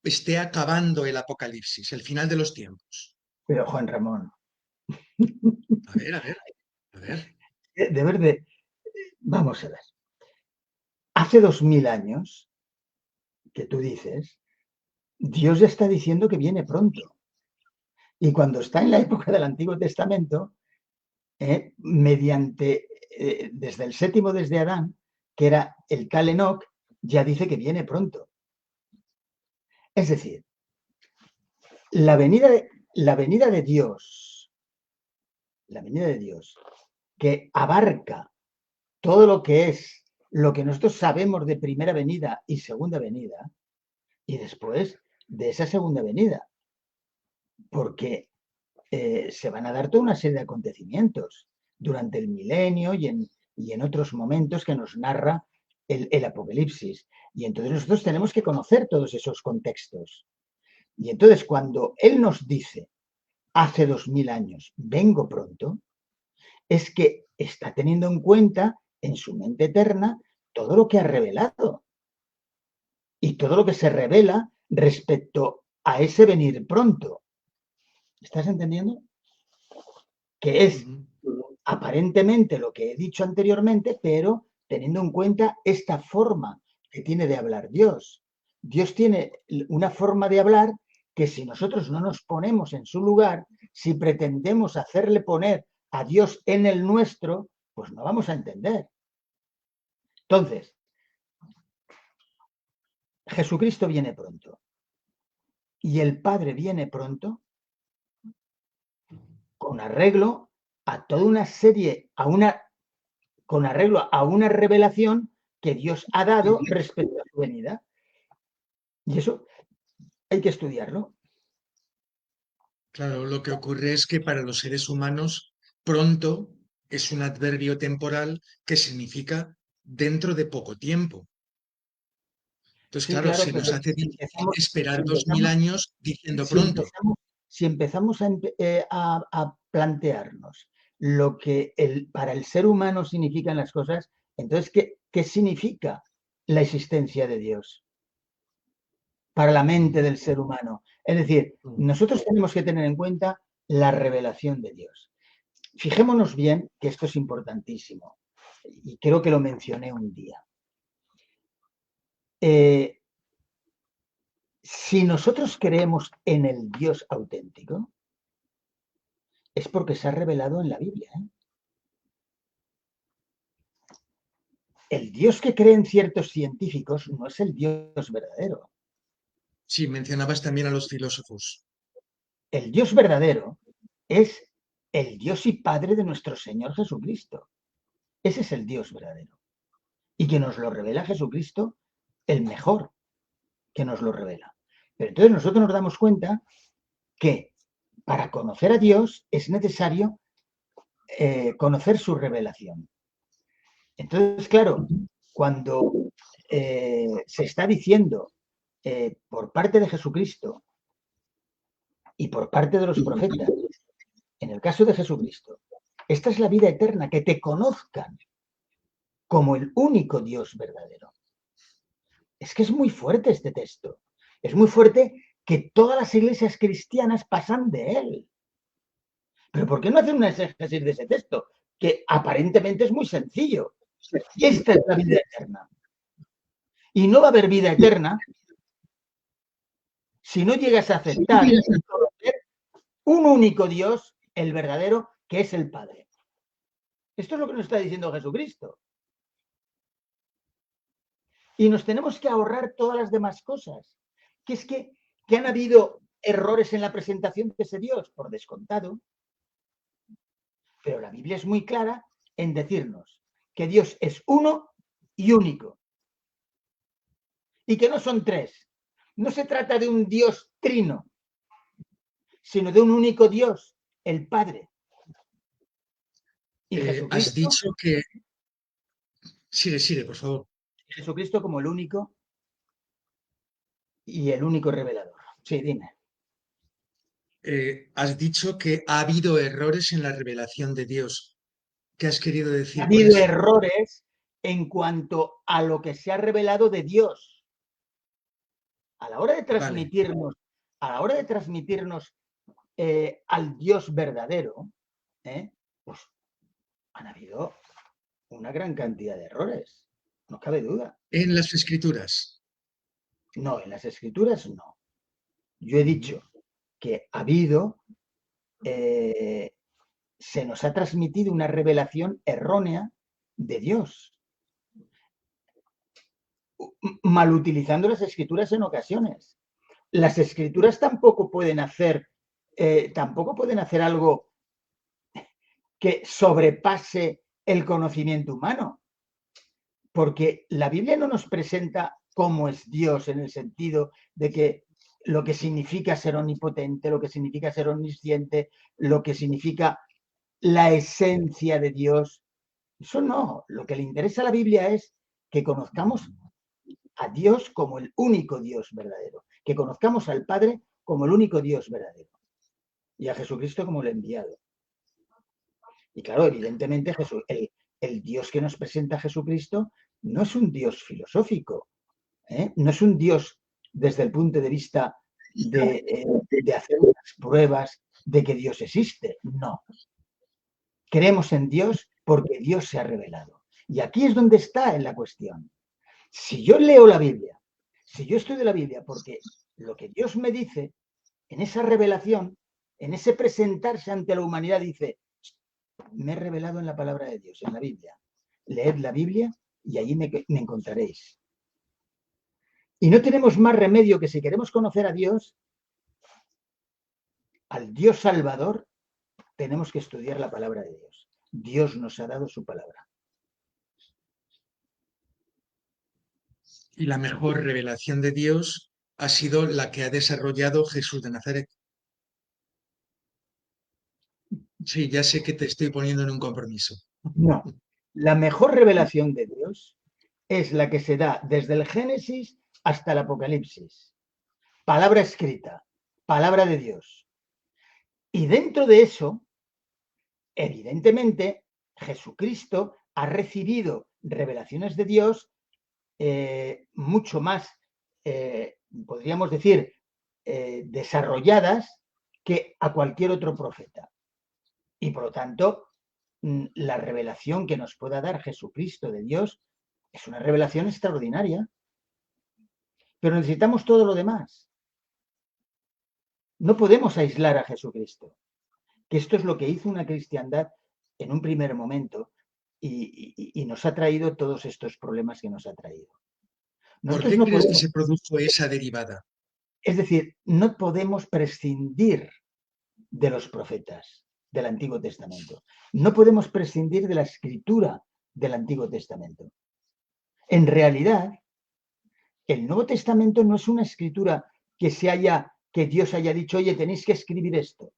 A: esté acabando el Apocalipsis, el final de los tiempos.
B: Pero Juan Ramón,
A: A ver, a ver, a ver.
B: vamos a ver. Hace 2000 años que tú dices, Dios ya está diciendo que viene pronto. Y cuando está en la época del Antiguo Testamento, desde el séptimo, desde Adán, que era el tal Enoc, ya dice que viene pronto. Es decir, la venida de Dios, que abarca todo lo que es lo que nosotros sabemos de primera venida y segunda venida, y después de esa segunda venida, porque se van a dar toda una serie de acontecimientos durante el milenio y en otros momentos que nos narra el Apocalipsis. Y entonces nosotros tenemos que conocer todos esos contextos. Y entonces cuando Él nos dice, hace 2000 años, vengo pronto, es que está teniendo en cuenta en su mente eterna todo lo que ha revelado y todo lo que se revela respecto a ese venir pronto. ¿Estás entendiendo? Que es aparentemente lo que he dicho anteriormente, pero teniendo en cuenta esta forma que tiene de hablar Dios. Dios tiene una forma de hablar que si nosotros no nos ponemos en su lugar, si pretendemos hacerle poner a Dios en el nuestro, pues no vamos a entender. Entonces, Jesucristo viene pronto y el Padre viene pronto con arreglo a toda una serie, con arreglo a una revelación que Dios ha dado respecto a su venida. Y eso hay que estudiarlo.
A: Claro, lo que ocurre es que para los seres humanos pronto es un adverbio temporal que significa dentro de poco tiempo. Entonces,
B: Sí,
A: claro,
B: claro,
A: se
B: pero
A: nos hace
B: si
A: difícil
B: empezamos,
A: esperar
B: si
A: 2000
B: empezamos,
A: años diciendo
B: si
A: pronto.
B: empezamos, si empezamos a plantearnos lo que para el ser humano significan las cosas, entonces, ¿qué significa la existencia de Dios para la mente del ser humano? Es decir, nosotros tenemos que tener en cuenta la revelación de Dios. Fijémonos bien que esto es importantísimo y creo que lo mencioné un día. Si nosotros creemos en el Dios auténtico, es porque se ha revelado en la Biblia. El Dios que creen ciertos científicos no es el Dios verdadero.
A: Sí, mencionabas también a los filósofos.
B: El Dios verdadero es el Dios y Padre de nuestro Señor Jesucristo. Ese es el Dios verdadero. Y que nos lo revela Jesucristo, el mejor que nos lo revela. Pero entonces nosotros nos damos cuenta que para conocer a Dios es necesario conocer su revelación. Entonces, claro, cuando se está diciendo por parte de Jesucristo y por parte de los profetas, en el caso de Jesucristo, esta es la vida eterna, que te conozcan como el único Dios verdadero. Es que es muy fuerte este texto. Es muy fuerte que todas las iglesias cristianas pasan de él. Pero ¿por qué no hacen una exégesis de ese texto? Que aparentemente es muy sencillo. Esta es la vida eterna. Y no va a haber vida eterna si no llegas a aceptar y conocer un único Dios, el verdadero, que es el Padre. Esto es lo que nos está diciendo Jesucristo. Y nos tenemos que ahorrar todas las demás cosas. Que han habido errores en la presentación de ese Dios, por descontado. Pero la Biblia es muy clara en decirnos que Dios es uno y único. Y que no son tres. No se trata de un Dios trino, sino de un único Dios, el Padre. Y
A: Has
B: Jesucristo,
A: dicho que... Sigue, por favor.
B: Jesucristo como el único y el único revelador. Sí, dime.
A: Has dicho que ha habido errores en la revelación de Dios. ¿Qué has querido
B: Ha
A: decir con
B: habido
A: eso?
B: errores en cuanto a lo que se ha revelado de Dios. A la hora de
A: Vale.
B: transmitirnos, a la hora de transmitirnos al Dios verdadero, pues han habido una gran cantidad de errores. No cabe duda.
A: En las escrituras.
B: No, en las escrituras no. Yo he dicho que ha habido, se nos ha transmitido una revelación errónea de Dios, mal utilizando las escrituras en ocasiones. Las escrituras tampoco pueden hacer algo que sobrepase el conocimiento humano, porque la Biblia no nos presenta cómo es Dios en el sentido de que lo que significa ser omnipotente, lo que significa ser omnisciente, lo que significa la esencia de Dios. Eso no, lo que le interesa a la Biblia es que conozcamos a Dios como el único Dios verdadero, que conozcamos al Padre como el único Dios verdadero y a Jesucristo como el enviado. Y claro, evidentemente el Dios que nos presenta Jesucristo no es un Dios filosófico, no es un Dios desde el punto de vista de hacer unas pruebas de que Dios existe, no. Creemos en Dios porque Dios se ha revelado. Y aquí es donde está en la cuestión. Si yo leo la Biblia, si yo estudio la Biblia porque lo que Dios me dice en esa revelación, en ese presentarse ante la humanidad, dice, me he revelado en la palabra de Dios, en la Biblia. Leed la Biblia y allí me encontraréis. Y no tenemos más remedio que si queremos conocer a Dios, al Dios Salvador, tenemos que estudiar la palabra de Dios. Dios nos ha dado su palabra.
A: Y la mejor revelación de Dios ha sido la que ha desarrollado Jesús de Nazaret. Sí, ya sé que te estoy poniendo en un compromiso.
B: No, la mejor revelación de Dios es la que se da desde el Génesis hasta el Apocalipsis. Palabra escrita, palabra de Dios. Y dentro de eso, evidentemente, Jesucristo ha recibido revelaciones de Dios mucho más, podríamos decir, desarrolladas que a cualquier otro profeta. Y por lo tanto, la revelación que nos pueda dar Jesucristo de Dios es una revelación extraordinaria. Pero necesitamos todo lo demás. No podemos aislar a Jesucristo, que esto es lo que hizo una cristiandad en un primer momento y nos ha traído todos estos problemas que nos ha traído.
A: ¿Por
B: Nosotros
A: qué
B: no
A: crees que
B: podemos,
A: se produjo esa derivada?
B: es decir, no podemos prescindir de los profetas del Antiguo Testamento. No podemos prescindir de la escritura del Antiguo Testamento. En realidad, el Nuevo Testamento no es una escritura que Dios haya dicho, oye, tenéis que escribir esto.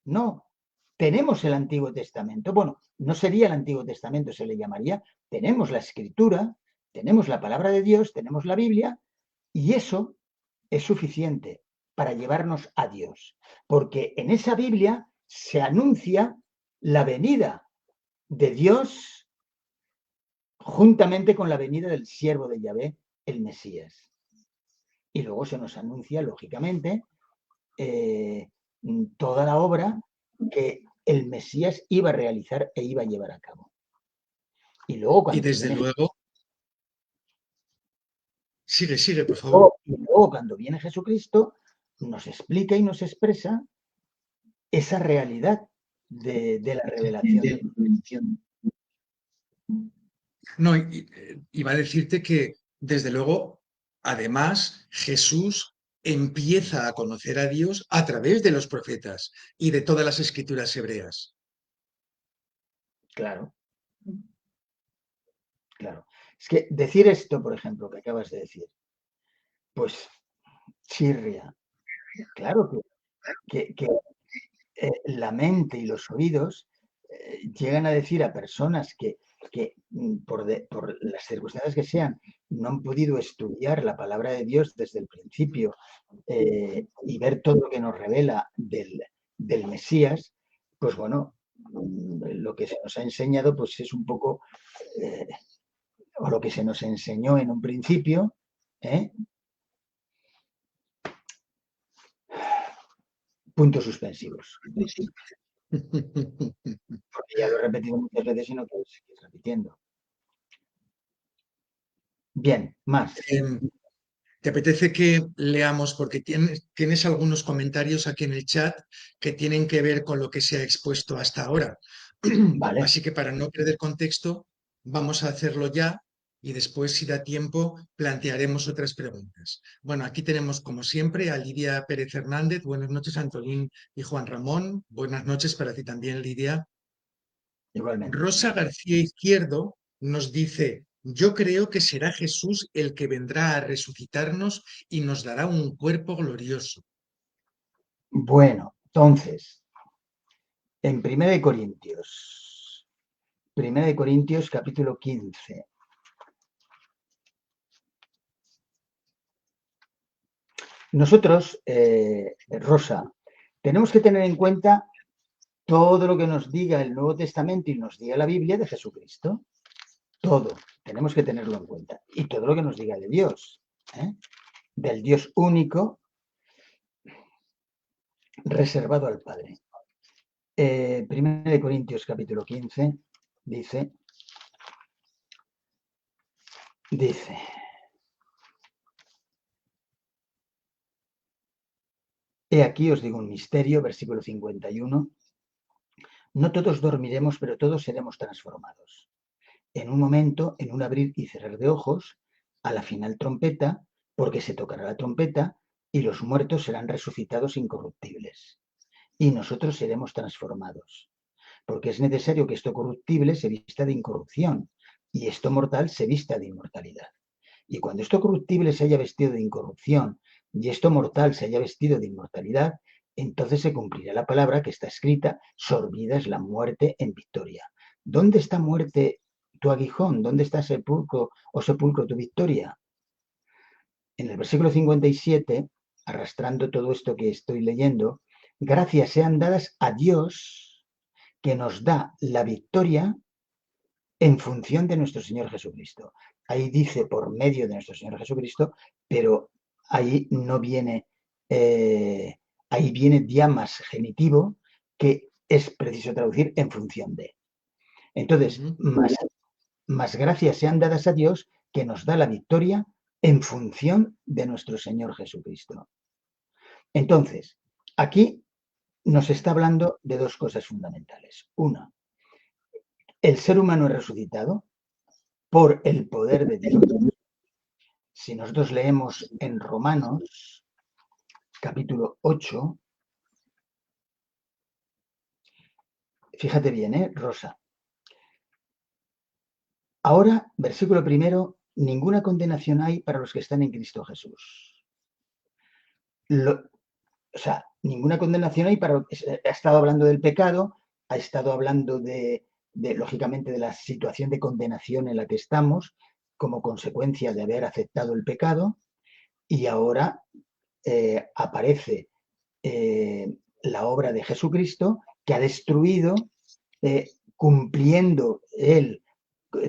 B: No, tenemos el Antiguo Testamento. Bueno, no sería el Antiguo Testamento, se le llamaría. Tenemos la escritura, tenemos la palabra de Dios, tenemos la Biblia, y eso es suficiente para llevarnos a Dios. Porque en esa Biblia se anuncia la venida de Dios juntamente con la venida del siervo de Yahvé, el Mesías. Y luego se nos anuncia, lógicamente, toda la obra que el Mesías iba a realizar e iba a llevar a cabo. Y luego
A: Y
B: cuando
A: desde
B: viene,
A: luego, sigue, por favor.
B: y luego cuando viene Jesucristo, nos explica y nos expresa esa realidad de la revelación de Dios.
A: No, iba a decirte que, desde luego, además, Jesús empieza a conocer a Dios a través de los profetas y de todas las escrituras hebreas.
B: Claro, claro. Es que decir esto, por ejemplo, que acabas de decir, pues chirria. Claro que la mente y los oídos llegan a decir a personas que por las circunstancias que sean, no han podido estudiar la palabra de Dios desde el principio y ver todo lo que nos revela del Mesías, pues bueno, lo que se nos ha enseñado pues es un poco, o lo que se nos enseñó en un principio, puntos suspensivos. Porque ya lo he repetido muchas veces y no quiero seguir repitiendo. Bien, más.
A: ¿Te apetece que leamos? Porque tienes algunos comentarios aquí en el chat que tienen que ver con lo que se ha expuesto hasta ahora.
B: Vale,
A: Así que para no perder contexto, vamos a hacerlo ya y después, si da tiempo, plantearemos otras preguntas. Bueno, aquí tenemos, como siempre, a Lidia Pérez Hernández. Buenas noches, Antolín y Juan Ramón. Buenas noches para ti también, Lidia.
B: igualmente.
A: Rosa García Izquierdo nos dice: yo creo que será Jesús el que vendrá a resucitarnos y nos dará un cuerpo glorioso.
B: Bueno, entonces, en 1 Corintios capítulo 15. Nosotros, Rosa, tenemos que tener en cuenta todo lo que nos diga el Nuevo Testamento y nos diga la Biblia de Jesucristo. Todo, tenemos que tenerlo en cuenta. Y todo lo que nos diga de Dios, del Dios único reservado al Padre. 1 Corintios capítulo 15 dice, he aquí os digo un misterio, versículo 51, no todos dormiremos, pero todos seremos transformados. en un momento, en un abrir y cerrar de ojos, a la final trompeta, porque se tocará la trompeta y los muertos serán resucitados incorruptibles. Y nosotros seremos transformados, porque es necesario que esto corruptible se vista de incorrupción y esto mortal se vista de inmortalidad. Y cuando esto corruptible se haya vestido de incorrupción y esto mortal se haya vestido de inmortalidad, entonces se cumplirá la palabra que está escrita: sorbida es la muerte en victoria. ¿Dónde está muerte tu aguijón? ¿Dónde está sepulcro o sepulcro tu victoria? En el versículo 57, arrastrando todo esto que estoy leyendo, gracias sean dadas a Dios que nos da la victoria en función de nuestro Señor Jesucristo. Ahí dice por medio de nuestro Señor Jesucristo, pero ahí no viene, ahí viene diamas genitivo, que es preciso traducir en función de. Entonces, más gracias sean dadas a Dios que nos da la victoria en función de nuestro Señor Jesucristo. Entonces, aquí nos está hablando de dos cosas fundamentales. Una, el ser humano es resucitado por el poder de Dios. Si nosotros leemos en Romanos, capítulo 8, fíjate bien, Rosa. Ahora, versículo primero, ninguna condenación hay para los que están en Cristo Jesús. O sea, ninguna condenación hay para... Ha estado hablando del pecado, ha estado hablando lógicamente, de la situación de condenación en la que estamos como consecuencia de haber aceptado el pecado, y ahora aparece la obra de Jesucristo, que ha destruido, cumpliendo él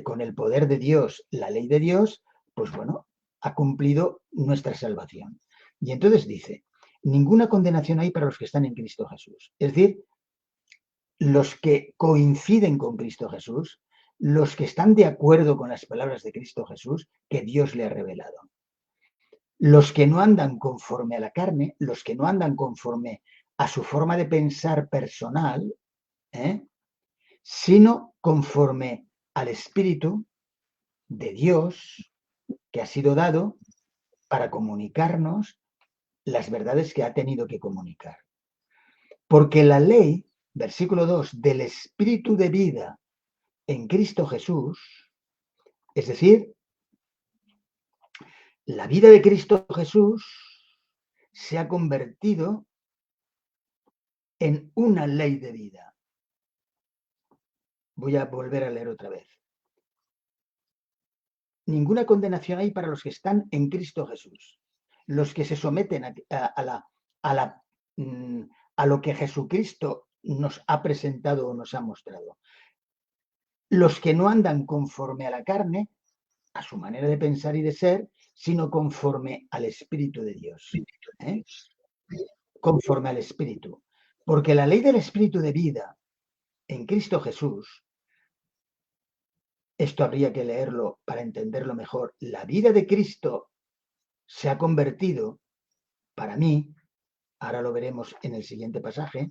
B: con el poder de Dios, la ley de Dios, pues bueno, ha cumplido nuestra salvación. Y entonces dice, ninguna condenación hay para los que están en Cristo Jesús. Es decir, los que coinciden con Cristo Jesús, los que están de acuerdo con las palabras de Cristo Jesús que Dios le ha revelado. Los que no andan conforme a la carne, los que no andan conforme a su forma de pensar personal, sino conforme al Espíritu de Dios que ha sido dado para comunicarnos las verdades que ha tenido que comunicar. Porque la ley, versículo 2, del Espíritu de vida en Cristo Jesús, es decir, la vida de Cristo Jesús se ha convertido en una ley de vida. Voy a volver a leer otra vez. Ninguna condenación hay para los que están en Cristo Jesús, los que se someten a lo que Jesucristo nos ha presentado o nos ha mostrado. Los que no andan conforme a la carne, a su manera de pensar y de ser, sino conforme al Espíritu de Dios. Conforme al Espíritu. Porque la ley del Espíritu de vida en Cristo Jesús, esto habría que leerlo para entenderlo mejor, la vida de Cristo se ha convertido, para mí, ahora lo veremos en el siguiente pasaje,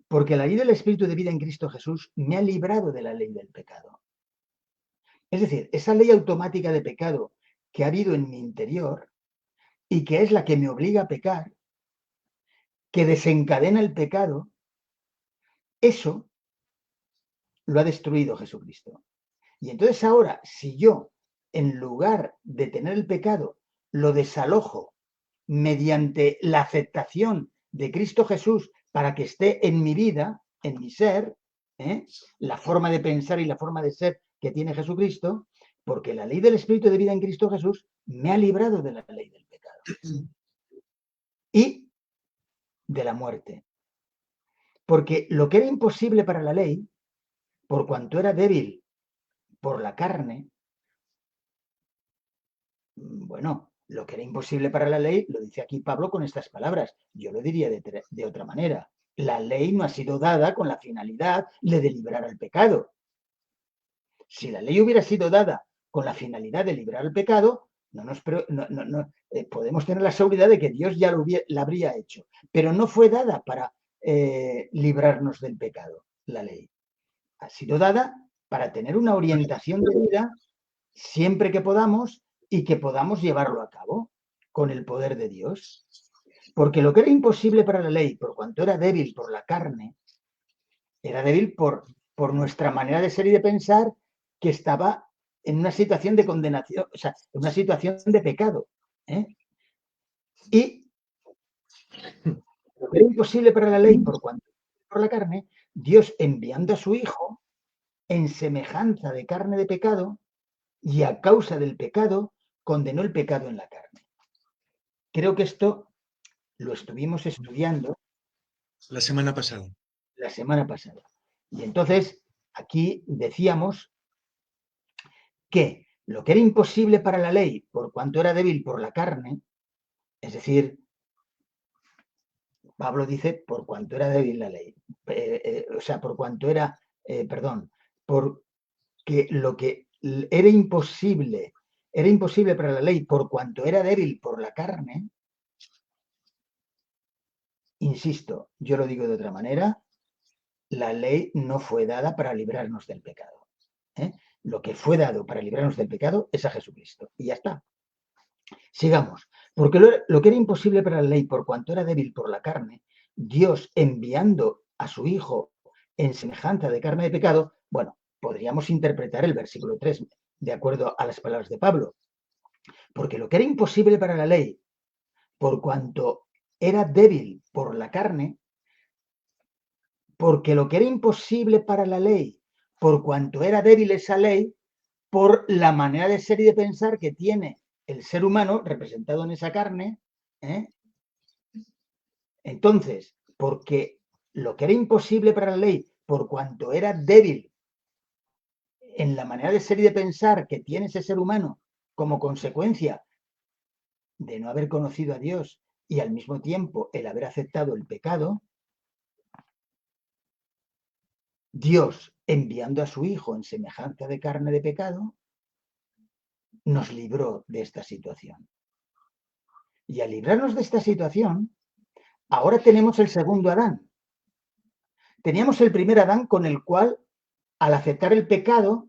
B: porque la ley del Espíritu de vida en Cristo Jesús me ha librado de la ley del pecado. Es decir, esa ley automática de pecado que ha habido en mi interior y que es la que me obliga a pecar, que desencadena el pecado, eso lo ha destruido Jesucristo. Y entonces ahora, si yo, en lugar de tener el pecado, lo desalojo mediante la aceptación de Cristo Jesús para que esté en mi vida, en mi ser, la forma de pensar y la forma de ser que tiene Jesucristo, porque la ley del Espíritu de vida en Cristo Jesús me ha librado de la ley del pecado y de la muerte. Porque lo que era imposible para la ley, por cuanto era débil por la carne, bueno, lo que era imposible para la ley, lo dice aquí Pablo con estas palabras. Yo lo diría de otra manera. La ley no ha sido dada con la finalidad de librar al pecado. Si la ley hubiera sido dada con la finalidad de librar al pecado, podemos tener la seguridad de que Dios ya la habría hecho. Pero no fue dada para librarnos del pecado, la ley. Ha sido dada para tener una orientación de vida siempre que podamos y que podamos llevarlo a cabo con el poder de Dios. Porque lo que era imposible para la ley, por cuanto era débil por la carne, era débil por nuestra manera de ser y de pensar, que estaba en una situación de condenación, o sea, en una situación de pecado. Y lo que era imposible para la ley, por cuanto por la carne, Dios enviando a su Hijo en semejanza de carne de pecado, y a causa del pecado, condenó el pecado en la carne. Creo que esto lo estuvimos estudiando
A: la semana pasada.
B: La semana pasada. Y entonces, aquí decíamos que lo que era imposible para la ley, por cuanto era débil por la carne, es decir, Pablo dice, por cuanto era débil la ley, o sea, por cuanto era, porque lo que era imposible para la ley, por cuanto era débil por la carne, insisto, yo lo digo de otra manera, la ley no fue dada para librarnos del pecado. Lo que fue dado para librarnos del pecado es a Jesucristo. Y ya está. Sigamos. Porque lo que era imposible para la ley, por cuanto era débil por la carne, Dios enviando a su Hijo en semejanza de carne de pecado, bueno, podríamos interpretar el versículo 3 de acuerdo a las palabras de Pablo. Porque lo que era imposible para la ley, por cuanto era débil por la carne, porque lo que era imposible para la ley, por cuanto era débil esa ley, por la manera de ser y de pensar que tiene el ser humano representado en esa carne. Entonces, porque lo que era imposible para la ley, por cuanto era débil en la manera de ser y de pensar que tiene ese ser humano como consecuencia de no haber conocido a Dios y al mismo tiempo el haber aceptado el pecado, Dios, enviando a su Hijo en semejanza de carne de pecado, nos libró de esta situación. Y al librarnos de esta situación, ahora tenemos el segundo Adán. Teníamos el primer Adán con el cual, al aceptar el pecado,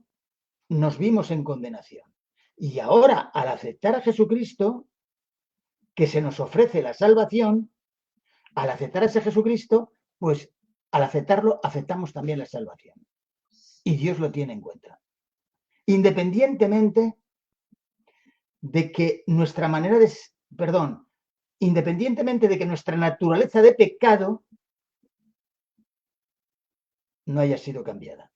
B: nos vimos en condenación. Y ahora, al aceptar a Jesucristo, que se nos ofrece la salvación, al aceptar a ese Jesucristo, pues al aceptarlo, aceptamos también la salvación. Y Dios lo tiene en cuenta. Independientemente de que nuestra manera de, independientemente de que nuestra naturaleza de pecado no haya sido cambiada.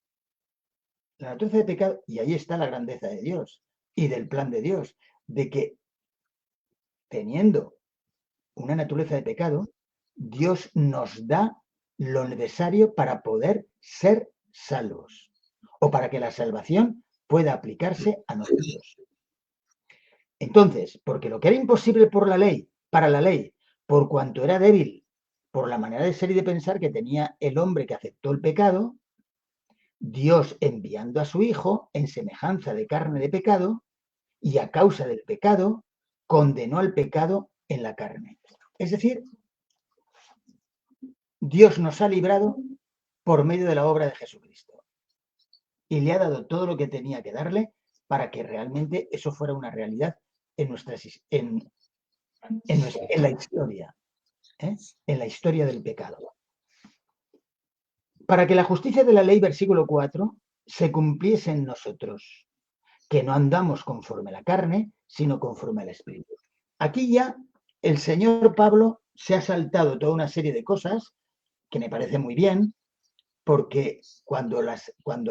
B: La naturaleza de pecado, y ahí está la grandeza de Dios y del plan de Dios, de que teniendo una naturaleza de pecado, Dios nos da lo necesario para poder ser salvos o para que la salvación pueda aplicarse a nosotros. Entonces, porque lo que era imposible por la ley, para la ley, por cuanto era débil, por la manera de ser y de pensar que tenía el hombre que aceptó el pecado, Dios enviando a su Hijo en semejanza de carne de pecado y a causa del pecado, condenó al pecado en la carne. Es decir, Dios nos ha librado por medio de la obra de Jesucristo y le ha dado todo lo que tenía que darle para que realmente eso fuera una realidad en la historia, en la historia del pecado. Para que la justicia de la ley, versículo 4, se cumpliese en nosotros, que no andamos conforme a la carne, sino conforme al Espíritu. Aquí ya el señor Pablo se ha saltado toda una serie de cosas que me parece muy bien, porque cuando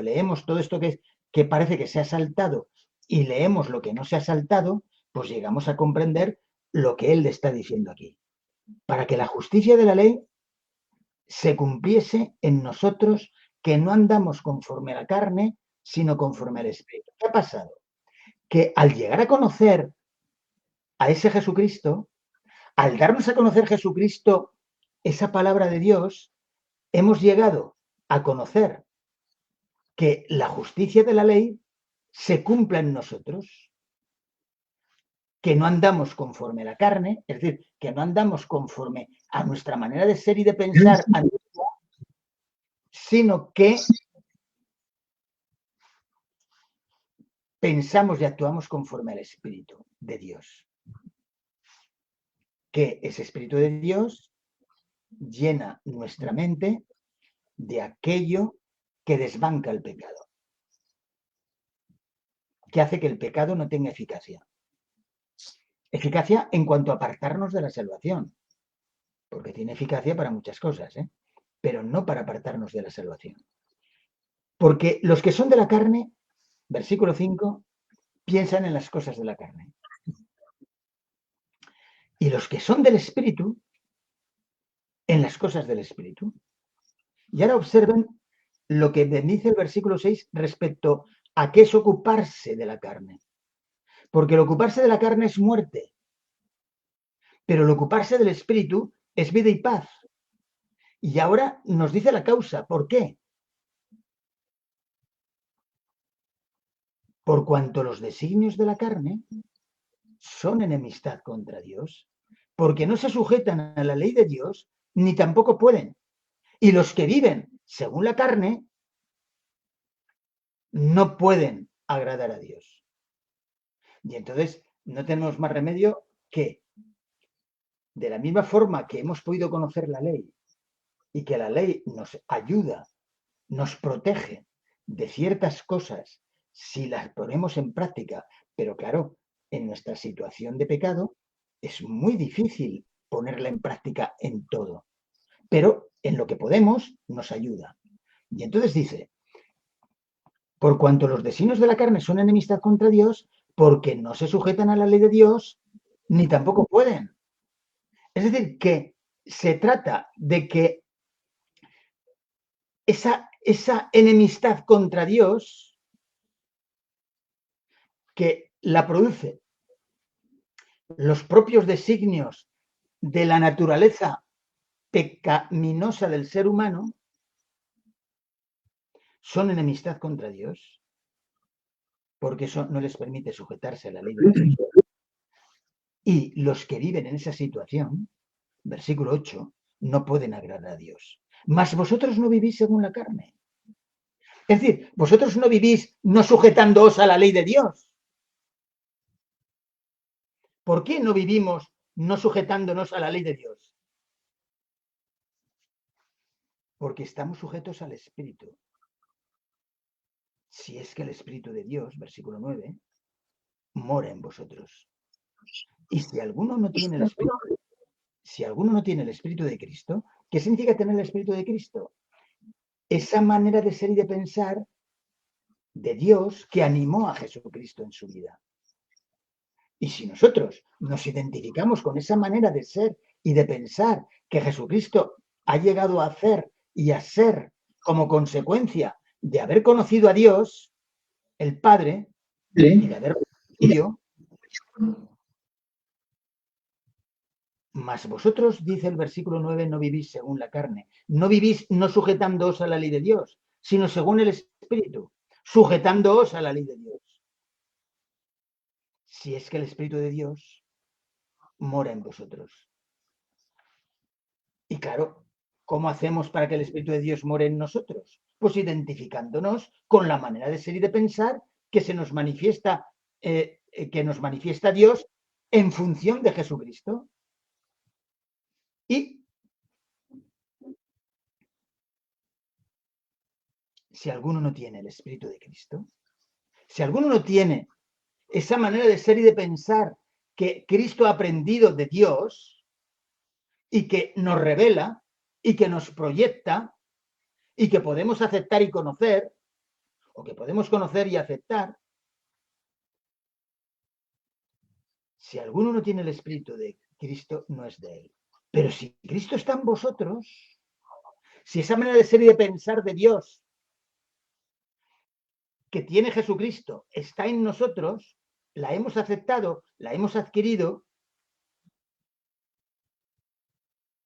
B: leemos todo esto que parece que se ha saltado y leemos lo que no se ha saltado, pues llegamos a comprender lo que él le está diciendo aquí. Para que la justicia de la ley se cumpliese en nosotros, que no andamos conforme a la carne, sino conforme al Espíritu. ¿Qué ha pasado? Que al llegar a conocer a ese Jesucristo, al darnos a conocer Jesucristo, esa palabra de Dios, hemos llegado a conocer que la justicia de la ley se cumpla en nosotros, que no andamos conforme a la carne, es decir, que no andamos conforme a nuestra manera de ser y de pensar, sino que pensamos y actuamos conforme al Espíritu de Dios. Que ese Espíritu de Dios llena nuestra mente de aquello que desbanca el pecado, que hace que el pecado no tenga eficacia. Eficacia en cuanto a apartarnos de la salvación, porque tiene eficacia para muchas cosas, pero no para apartarnos de la salvación. Porque los que son de la carne, versículo 5, piensan en las cosas de la carne. Y los que son del Espíritu, en las cosas del Espíritu. Y ahora observen lo que dice el versículo 6 respecto a qué es ocuparse de la carne. Porque el ocuparse de la carne es muerte, pero el ocuparse del Espíritu es vida y paz. Y ahora nos dice la causa. ¿Por qué? Por cuanto los designios de la carne son enemistad contra Dios, porque no se sujetan a la ley de Dios, ni tampoco pueden. Y los que viven según la carne no pueden agradar a Dios. Y entonces no tenemos más remedio que, de la misma forma que hemos podido conocer la ley y que la ley nos ayuda, nos protege de ciertas cosas si las ponemos en práctica, pero claro, en nuestra situación de pecado es muy difícil ponerla en práctica en todo, pero en lo que podemos nos ayuda. Y entonces dice, por cuanto los designios de la carne son enemistad contra Dios, porque no se sujetan a la ley de Dios, ni tampoco pueden. Es decir, que se trata de que esa enemistad contra Dios, que la produce los propios designios de la naturaleza pecaminosa del ser humano, son enemistad contra Dios, porque eso no les permite sujetarse a la ley de Dios. Y los que viven en esa situación, versículo 8, no pueden agradar a Dios. Mas vosotros no vivís según la carne. Es decir, vosotros no vivís no sujetándoos a la ley de Dios. ¿Por qué no vivimos no sujetándonos a la ley de Dios? Porque estamos sujetos al Espíritu. Si es que el Espíritu de Dios, versículo 9, mora en vosotros. Y si alguno no tiene el Espíritu de Cristo, ¿qué significa tener el Espíritu de Cristo? Esa manera de ser y de pensar de Dios que animó a Jesucristo en su vida. Y si nosotros nos identificamos con esa manera de ser y de pensar que Jesucristo ha llegado a hacer y a ser como consecuencia de haber conocido a Dios, el Padre, y de haber conocido, mas vosotros, dice el versículo 9, no vivís según la carne, no vivís no sujetándoos a la ley de Dios, sino según el Espíritu, sujetándoos a la ley de Dios. Si es que el Espíritu de Dios mora en vosotros. Y claro, ¿cómo hacemos para que el Espíritu de Dios more en nosotros? Pues identificándonos con la manera de ser y de pensar que se nos manifiesta, que nos manifiesta Dios en función de Jesucristo. Y si alguno no tiene el Espíritu de Cristo, si alguno no tiene esa manera de ser y de pensar que Cristo ha aprendido de Dios y que nos revela y que nos proyecta y que podemos aceptar y conocer, o que podemos conocer y aceptar, si alguno no tiene el Espíritu de Cristo, no es de él. Pero si Cristo está en vosotros, si esa manera de ser y de pensar de Dios que tiene Jesucristo está en nosotros, la hemos aceptado, la hemos adquirido,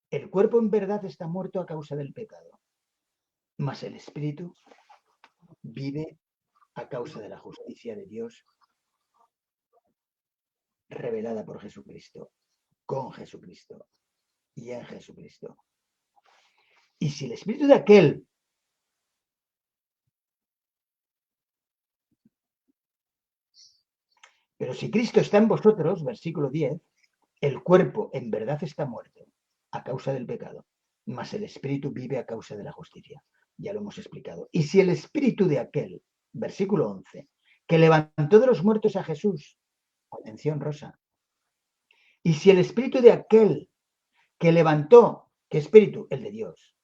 B: el cuerpo en verdad está muerto a causa del pecado, mas el Espíritu vive a causa de la justicia de Dios revelada por Jesucristo, con Jesucristo y en Jesucristo. Y si el Espíritu de aquel Pero si Cristo está en vosotros, versículo 10, el cuerpo en verdad está muerto a causa del pecado, mas el espíritu vive a causa de la justicia. Ya lo hemos explicado. Y si el espíritu de aquel, versículo 11, que levantó de los muertos a Jesús, atención Rosa, y si el espíritu de aquel que levantó, ¿qué espíritu? El de Dios.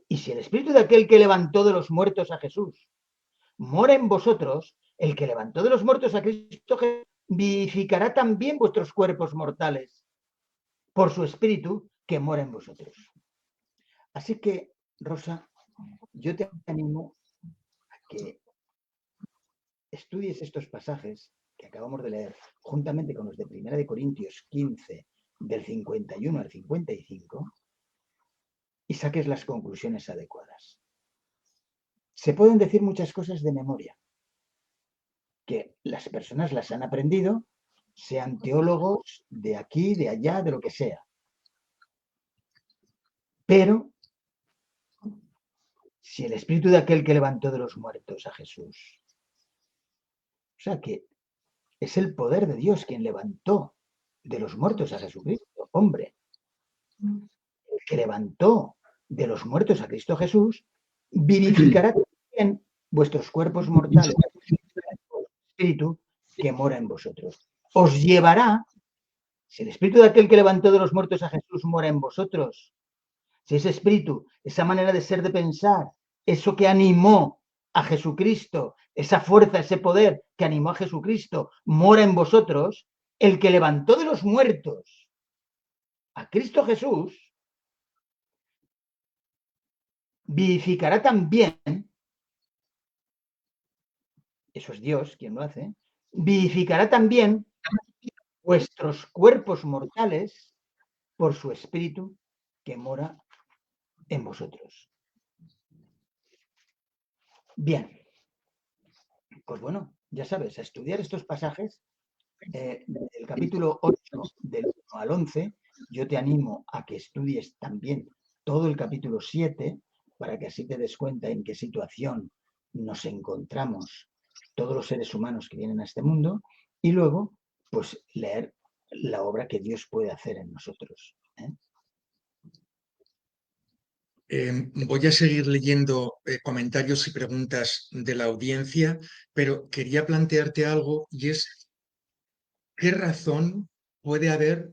B: Y si el espíritu de aquel que levantó de los muertos a Jesús mora en vosotros, el que levantó de los muertos a Cristo Jesús vivificará también vuestros cuerpos mortales por su espíritu que mora en vosotros. Así que, Rosa, yo te animo a que estudies estos pasajes que acabamos de leer, juntamente con los de 1 Corintios 15, del 51 al 55, y saques las conclusiones adecuadas. Se pueden decir muchas cosas de memoria, que las personas las han aprendido, sean teólogos de aquí, de allá, de lo que sea. Pero si el espíritu de aquel que levantó de los muertos a Jesús, o sea que es el poder de Dios quien levantó de los muertos a Jesucristo, hombre, el que levantó de los muertos a Cristo Jesús, vivificará también vuestros cuerpos mortales, espíritu que mora en vosotros. Os llevará, si el espíritu de aquel que levantó de los muertos a Jesús mora en vosotros, si ese espíritu, esa manera de ser, de pensar, eso que animó a Jesucristo, esa fuerza, ese poder que animó a Jesucristo, mora en vosotros, el que levantó de los muertos a Cristo Jesús, vivificará también, eso es Dios quien lo hace, vivificará también vuestros cuerpos mortales por su espíritu que mora en vosotros. Bien, pues bueno, ya sabes, a estudiar estos pasajes del capítulo 8, del 1 al 11, yo te animo a que estudies también todo el capítulo 7 para que así te des cuenta en qué situación nos encontramos todos los seres humanos que vienen a este mundo y luego, pues, leer la obra que Dios puede hacer en nosotros.
A: Voy a seguir leyendo comentarios y preguntas de la audiencia, pero quería plantearte algo y es, ¿qué razón puede haber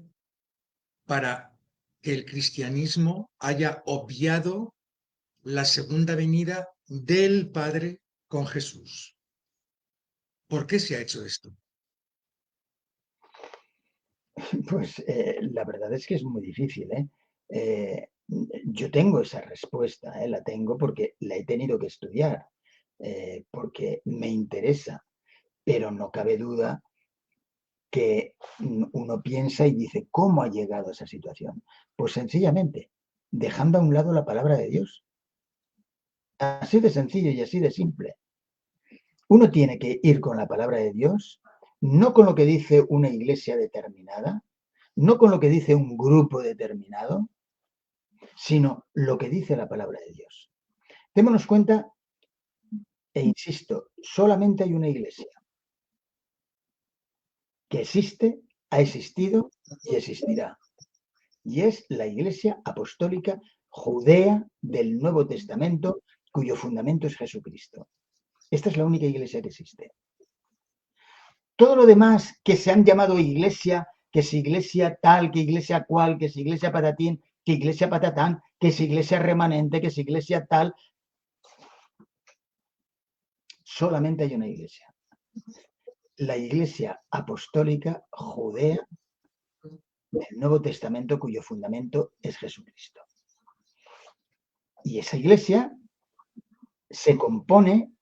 A: para que el cristianismo haya obviado la segunda venida del Padre con Jesús? ¿Por qué se ha hecho esto?
B: Pues la verdad es que es muy difícil. Yo tengo esa respuesta, la tengo porque la he tenido que estudiar, porque me interesa, pero no cabe duda que uno piensa y dice, ¿cómo ha llegado a esa situación? Pues sencillamente, dejando a un lado la palabra de Dios. Así de sencillo y así de simple. Uno tiene que ir con la palabra de Dios, no con lo que dice una iglesia determinada, no con lo que dice un grupo determinado, sino lo que dice la palabra de Dios. Démonos cuenta, e insisto, solamente hay una iglesia que existe, ha existido y existirá. Y es la Iglesia Apostólica Judea del Nuevo Testamento, cuyo fundamento es Jesucristo. Esta es la única iglesia que existe. Todo lo demás que se han llamado iglesia, que es iglesia tal, que iglesia cual, que es iglesia patatín, que iglesia patatán, que es iglesia remanente, que es iglesia tal, solamente hay una iglesia. La Iglesia Apostólica Judea del Nuevo Testamento, cuyo fundamento es Jesucristo. Y esa iglesia se compone,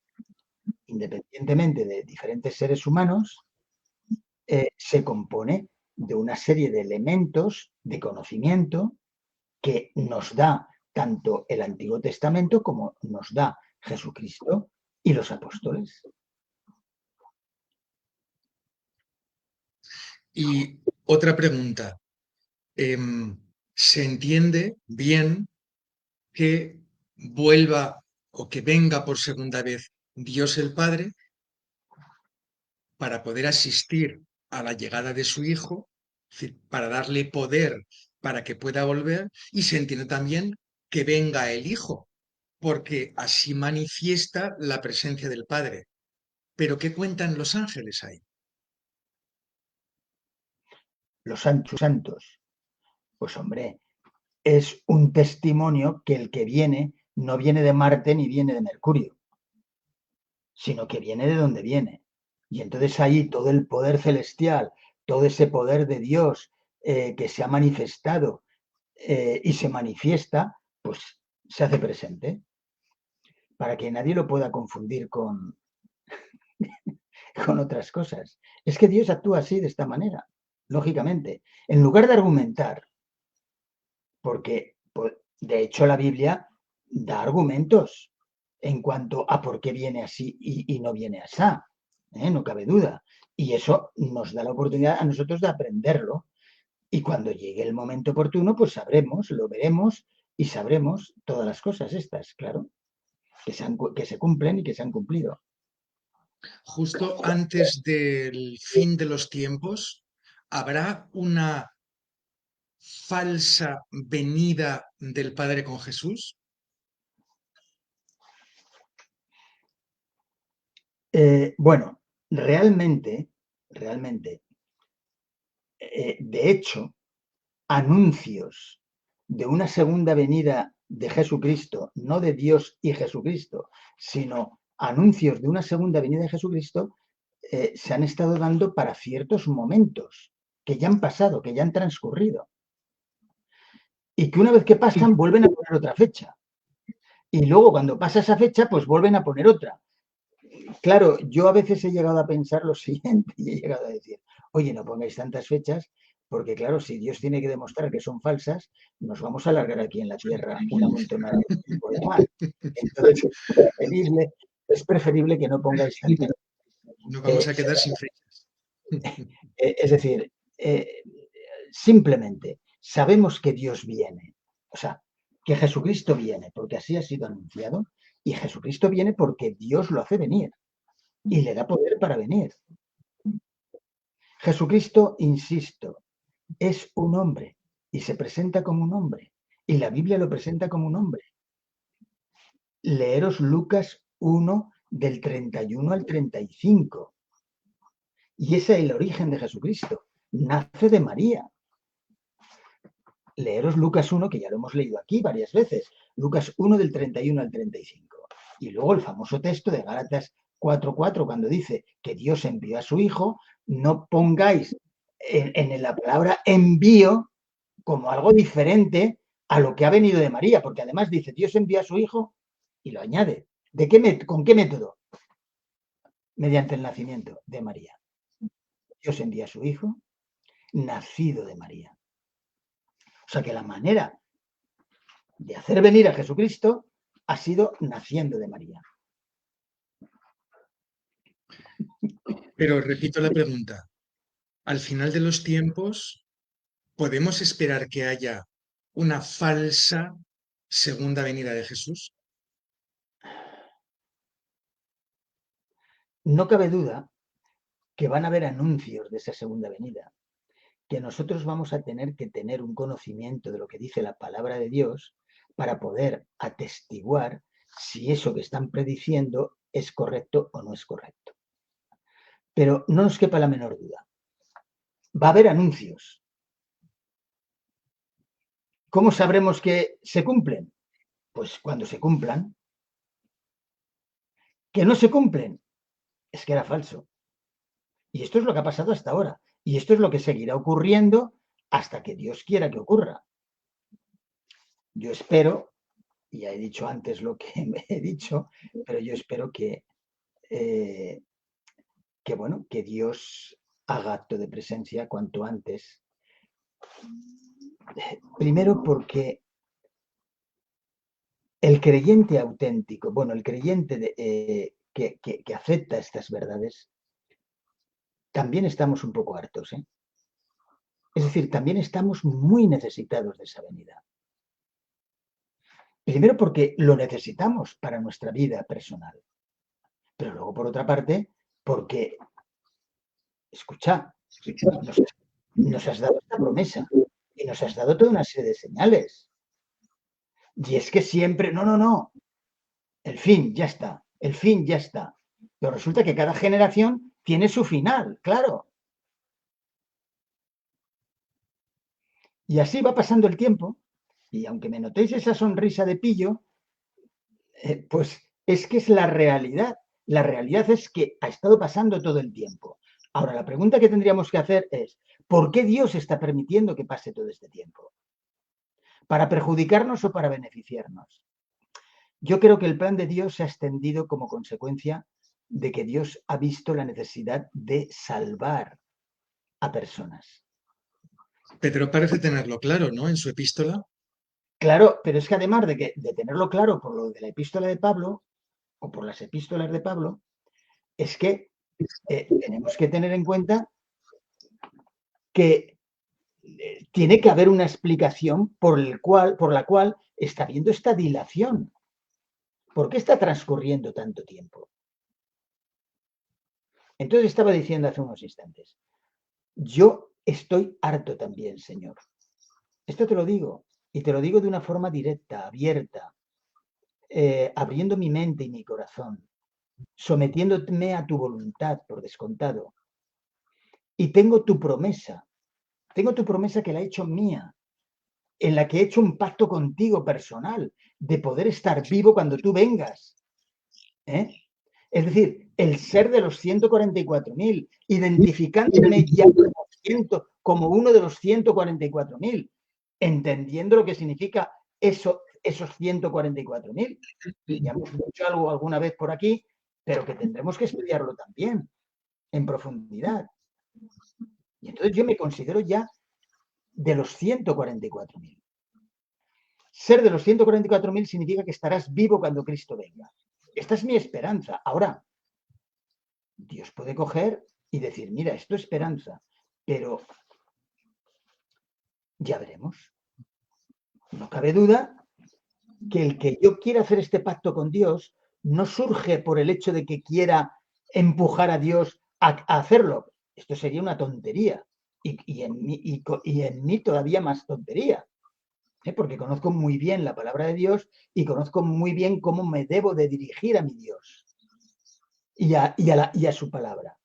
B: independientemente de diferentes seres humanos, se compone de una serie de elementos de conocimiento que nos da tanto el Antiguo Testamento como nos da Jesucristo y los apóstoles.
A: Y otra pregunta. ¿Se entiende bien que vuelva o que venga por segunda vez Dios el Padre para poder asistir a la llegada de su hijo, es decir, para darle poder para que pueda volver, y se entiende también que venga el hijo, porque así manifiesta la presencia del Padre. Pero ¿qué cuentan los ángeles ahí?
B: Los santos, pues hombre, es un testimonio que el que viene no viene de Marte ni viene de Mercurio, sino que viene de donde viene. Y entonces ahí todo el poder celestial, todo ese poder de Dios que se ha manifestado y se manifiesta, pues se hace presente para que nadie lo pueda confundir con otras cosas. Es que Dios actúa así, de esta manera, lógicamente. En lugar de argumentar, porque pues, de hecho la Biblia da argumentos en cuanto a por qué viene así y no viene así, no cabe duda. Y eso nos da la oportunidad a nosotros de aprenderlo. Y cuando llegue el momento oportuno, pues sabremos, lo veremos y sabremos todas las cosas estas, claro, que se cumplen y que se han cumplido.
A: Justo antes del fin de los tiempos, ¿habrá una falsa venida del Padre con Jesús?
B: Bueno, realmente, de hecho, anuncios de una segunda venida de Jesucristo, no de Dios y Jesucristo, sino anuncios de una segunda venida de Jesucristo, se han estado dando para ciertos momentos que ya han pasado, que ya han transcurrido. Y que una vez que pasan, vuelven a poner otra fecha. Y luego, cuando pasa esa fecha, pues vuelven a poner otra. Claro, yo a veces he llegado a pensar lo siguiente y he llegado a decir, oye, no pongáis tantas fechas, porque claro, si Dios tiene que demostrar que son falsas, nos vamos a alargar aquí en la Tierra una montonada de tiempo de más. Entonces, es preferible que no pongáis tantas.
A: Nos vamos a quedar sin fechas.
B: Es decir, simplemente sabemos que Dios viene, o sea, que Jesucristo viene, porque así ha sido anunciado, y Jesucristo viene porque Dios lo hace venir y le da poder para venir. Jesucristo, insisto, es un hombre y se presenta como un hombre. Y la Biblia lo presenta como un hombre. Leeros Lucas 1 del 31 al 35. Y ese es el origen de Jesucristo. Nace de María. Leeros Lucas 1, que ya lo hemos leído aquí varias veces. Lucas 1 del 31 al 35. Y luego el famoso texto de Gálatas 4:4, cuando dice que Dios envió a su Hijo, no pongáis en la palabra envío como algo diferente a lo que ha venido de María, porque además dice, Dios envía a su Hijo y lo añade. ¿Con qué método? Mediante el nacimiento de María. Dios envía a su Hijo, nacido de María. O sea que la manera de hacer venir a Jesucristo ha sido naciendo de María.
A: Pero repito la pregunta, al final de los tiempos, ¿podemos esperar que haya una falsa segunda venida de Jesús?
B: No cabe duda que van a haber anuncios de esa segunda venida, que nosotros vamos a tener que tener un conocimiento de lo que dice la palabra de Dios para poder atestiguar si eso que están prediciendo es correcto o no es correcto. Pero no nos quepa la menor duda. Va a haber anuncios. ¿Cómo sabremos que se cumplen? Pues cuando se cumplan. ¿Que no se cumplen? Es que era falso. Y esto es lo que ha pasado hasta ahora. Y esto es lo que seguirá ocurriendo hasta que Dios quiera que ocurra. Yo espero, ya he dicho antes lo que me he dicho, pero yo espero que Dios haga acto de presencia cuanto antes. Primero porque el creyente auténtico, bueno, el creyente que acepta estas verdades, también estamos un poco hartos, ¿eh? Es decir, también estamos muy necesitados de esa venida. Primero porque lo necesitamos para nuestra vida personal, pero luego por otra parte porque, escucha, Nos, nos has dado esta promesa y nos has dado toda una serie de señales. Y es que siempre, no, el fin ya está, el fin ya está. Pero resulta que cada generación tiene su final, claro. Y así va pasando el tiempo, y aunque me notéis esa sonrisa de pillo, pues es que es la realidad. La realidad es que ha estado pasando todo el tiempo. Ahora, la pregunta que tendríamos que hacer es, ¿por qué Dios está permitiendo que pase todo este tiempo? ¿Para perjudicarnos o para beneficiarnos? Yo creo que el plan de Dios se ha extendido como consecuencia de que Dios ha visto la necesidad de salvar a personas.
A: Pedro parece tenerlo claro, ¿no? En su epístola.
B: Claro, pero es que además de tenerlo claro por lo de la epístola de Pablo o por las epístolas de Pablo, es que tenemos que tener en cuenta que tiene que haber una explicación por la cual está habiendo esta dilación. ¿Por qué está transcurriendo tanto tiempo? Entonces estaba diciendo hace unos instantes, yo estoy harto también, Señor. Esto te lo digo, y te lo digo de una forma directa, abierta, abriendo mi mente y mi corazón, sometiéndome a tu voluntad, por descontado. Y tengo tu promesa que la he hecho mía, en la que he hecho un pacto contigo personal, de poder estar vivo cuando tú vengas. ¿Eh? Es decir, el ser de los 144.000, identificándome ya como uno de los 144.000, entendiendo lo que significa eso, esos 144.000. Ya hemos dicho algo alguna vez por aquí, pero que tendremos que estudiarlo también en profundidad. Y entonces yo me considero ya de los 144.000. Ser de los 144.000 significa que estarás vivo cuando Cristo venga. Esta es mi esperanza. Ahora, Dios puede coger y decir, mira, esto es esperanza, pero ya veremos. No cabe duda que el que yo quiera hacer este pacto con Dios no surge por el hecho de que quiera empujar a Dios a hacerlo. Esto sería una tontería. Y en mí todavía más tontería. Porque conozco muy bien la palabra de Dios y conozco muy bien cómo me debo de dirigir a mi Dios y a su palabra.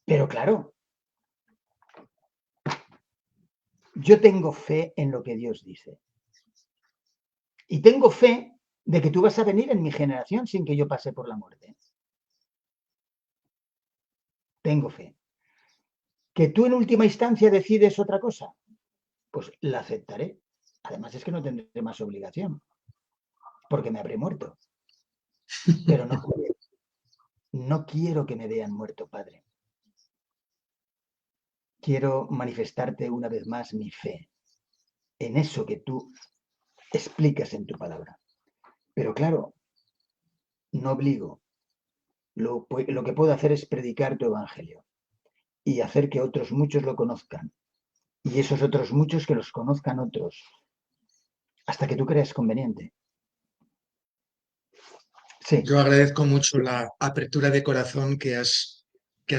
B: Pero claro, yo tengo fe en lo que Dios dice. Y tengo fe de que tú vas a venir en mi generación sin que yo pase por la muerte. Tengo fe. ¿Que tú en última instancia decides otra cosa? Pues la aceptaré. Además es que no tendré más obligación, porque me habré muerto. Pero no quiero que me vean muerto, Padre. Quiero manifestarte una vez más mi fe en eso que tú explicas en tu palabra. Pero claro, no obligo. Lo que puedo hacer es predicar tu evangelio y hacer que otros muchos lo conozcan. Y esos otros muchos que los conozcan otros, hasta que tú creas conveniente. Sí,
A: Yo agradezco mucho la apertura de corazón que has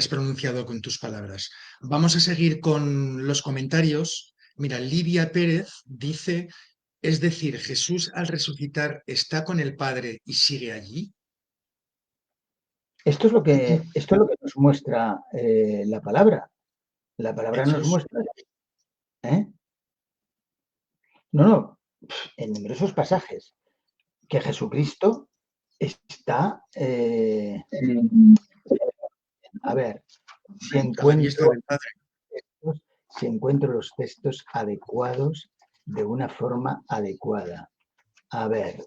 A: pronunciado con tus palabras. Vamos a seguir con los comentarios. Mira, Lidia Pérez dice, es decir, Jesús al resucitar está con el Padre y sigue allí.
B: esto es lo que nos muestra la palabra. La palabra nos
A: Hechos.
B: muestra. ¿Eh? No, en numerosos pasajes que Jesucristo está. A ver, si
A: A la diestra
B: encuentro,
A: del Padre.
B: si encuentro los textos adecuados de una forma adecuada. A ver,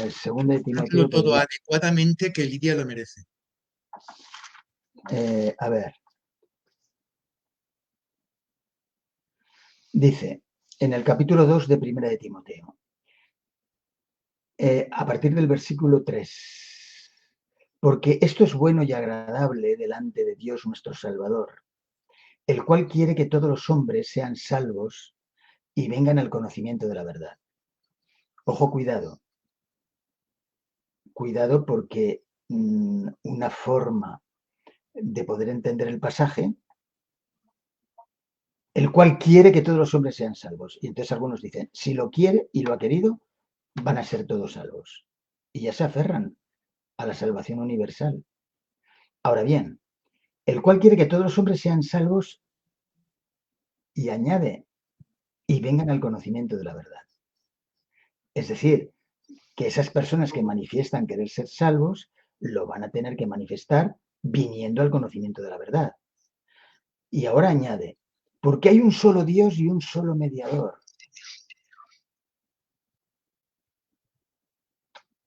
B: segunda de
A: Hazlo
B: Timoteo,
A: todo
B: perdón.
A: adecuadamente que Lidia lo merece.
B: A ver, dice en el capítulo 2 de Primera de Timoteo, a partir del versículo 3, porque esto es bueno y agradable delante de Dios nuestro Salvador, el cual quiere que todos los hombres sean salvos y vengan al conocimiento de la verdad. Ojo, cuidado porque una forma de poder entender el pasaje, el cual quiere que todos los hombres sean salvos. Y entonces algunos dicen, si lo quiere y lo ha querido, van a ser todos salvos. Y ya se aferran a la salvación universal. Ahora bien, el cual quiere que todos los hombres sean salvos y añade, y vengan al conocimiento de la verdad. Es decir, que esas personas que manifiestan querer ser salvos, lo van a tener que manifestar viniendo al conocimiento de la verdad. Y ahora añade, porque hay un solo Dios y un solo mediador.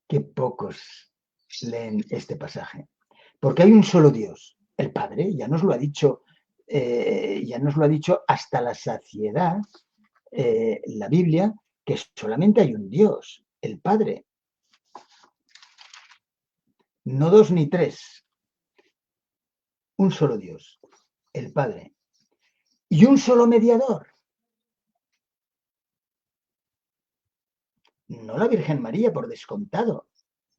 B: Qué pocos leen este pasaje. Porque hay un solo Dios, el Padre, ya nos lo ha dicho, hasta la saciedad la Biblia, que solamente hay un Dios, el Padre. No dos ni tres, un solo Dios, el Padre. Y un solo mediador, no la Virgen María, por descontado,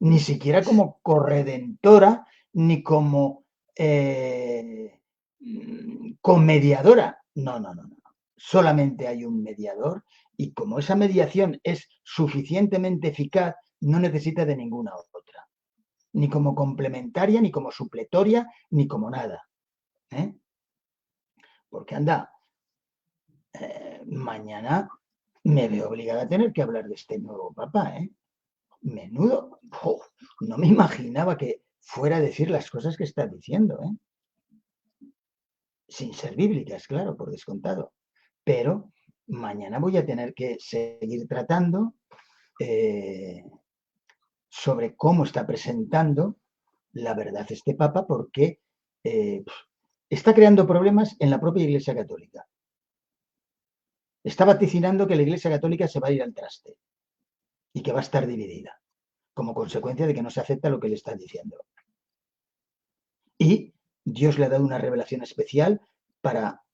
B: ni siquiera como corredentora, ni como comediadora. No, no, no, no. Solamente hay un mediador y como esa mediación es suficientemente eficaz, no necesita de ninguna otra. Ni como complementaria, ni como supletoria, ni como nada. Porque anda, mañana me veo obligada a tener que hablar de este nuevo papa, Menudo. No me imaginaba que fuera a decir las cosas que está diciendo, Sin ser bíblicas, claro, por descontado. Pero mañana voy a tener que seguir tratando sobre cómo está presentando la verdad este papa, porque está creando problemas en la propia Iglesia Católica. Está vaticinando que la Iglesia Católica se va a ir al traste y que va a estar dividida, como consecuencia de que no se acepta lo que le están diciendo. Y Dios le ha dado una revelación especial para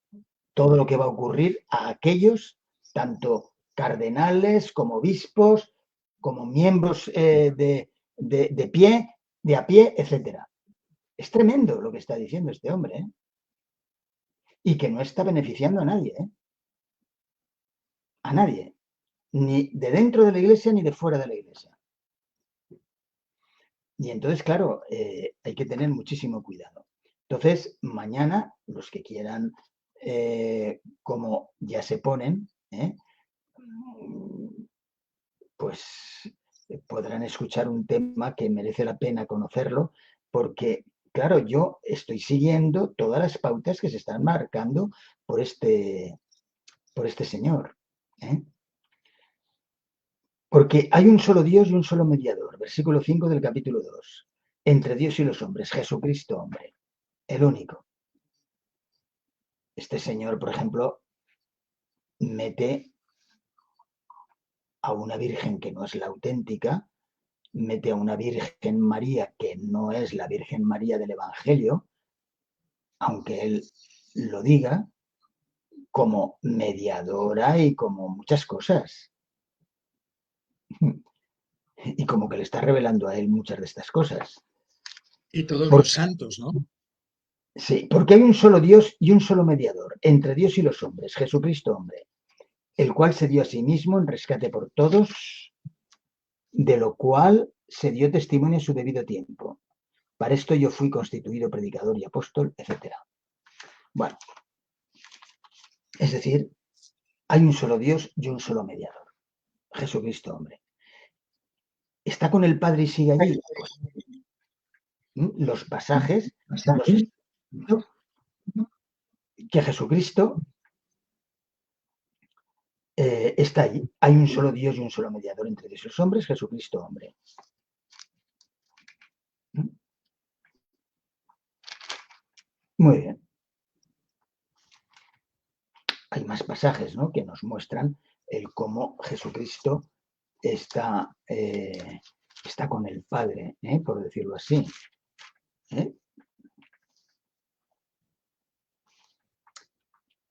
B: todo lo que va a ocurrir a aquellos, tanto cardenales como obispos, como miembros de a pie, etc. Es tremendo lo que está diciendo este hombre, y que no está beneficiando a nadie, a nadie, ni de dentro de la iglesia ni de fuera de la iglesia. Y entonces, claro, hay que tener muchísimo cuidado. Entonces, mañana, los que quieran, como ya se ponen, pues podrán escuchar un tema que merece la pena conocerlo, porque, claro, yo estoy siguiendo todas las pautas que se están marcando por este señor. Porque hay un solo Dios y un solo mediador, versículo 5 del capítulo 2, entre Dios y los hombres, Jesucristo hombre, el único. Este señor, por ejemplo, mete a una virgen que no es la auténtica, mete a una Virgen María que no es la Virgen María del Evangelio, aunque él lo diga, como mediadora y como muchas cosas. Y como que le está revelando a él muchas de estas cosas.
A: Y todos los santos, ¿no?
B: Sí, porque hay un solo Dios y un solo mediador entre Dios y los hombres, Jesucristo hombre, el cual se dio a sí mismo en rescate por todos, de lo cual se dio testimonio en su debido tiempo. Para esto yo fui constituido predicador y apóstol, etc. Bueno, es decir, hay un solo Dios y un solo mediador, Jesucristo hombre. ¿Está con el Padre y sigue allí? Pues, los pasajes que Jesucristo está allí. Hay un solo Dios y un solo mediador entre Dios y los hombres, Jesucristo hombre. Muy bien. Hay más pasajes, ¿no?, que nos muestran el cómo Jesucristo está con el Padre, por decirlo así.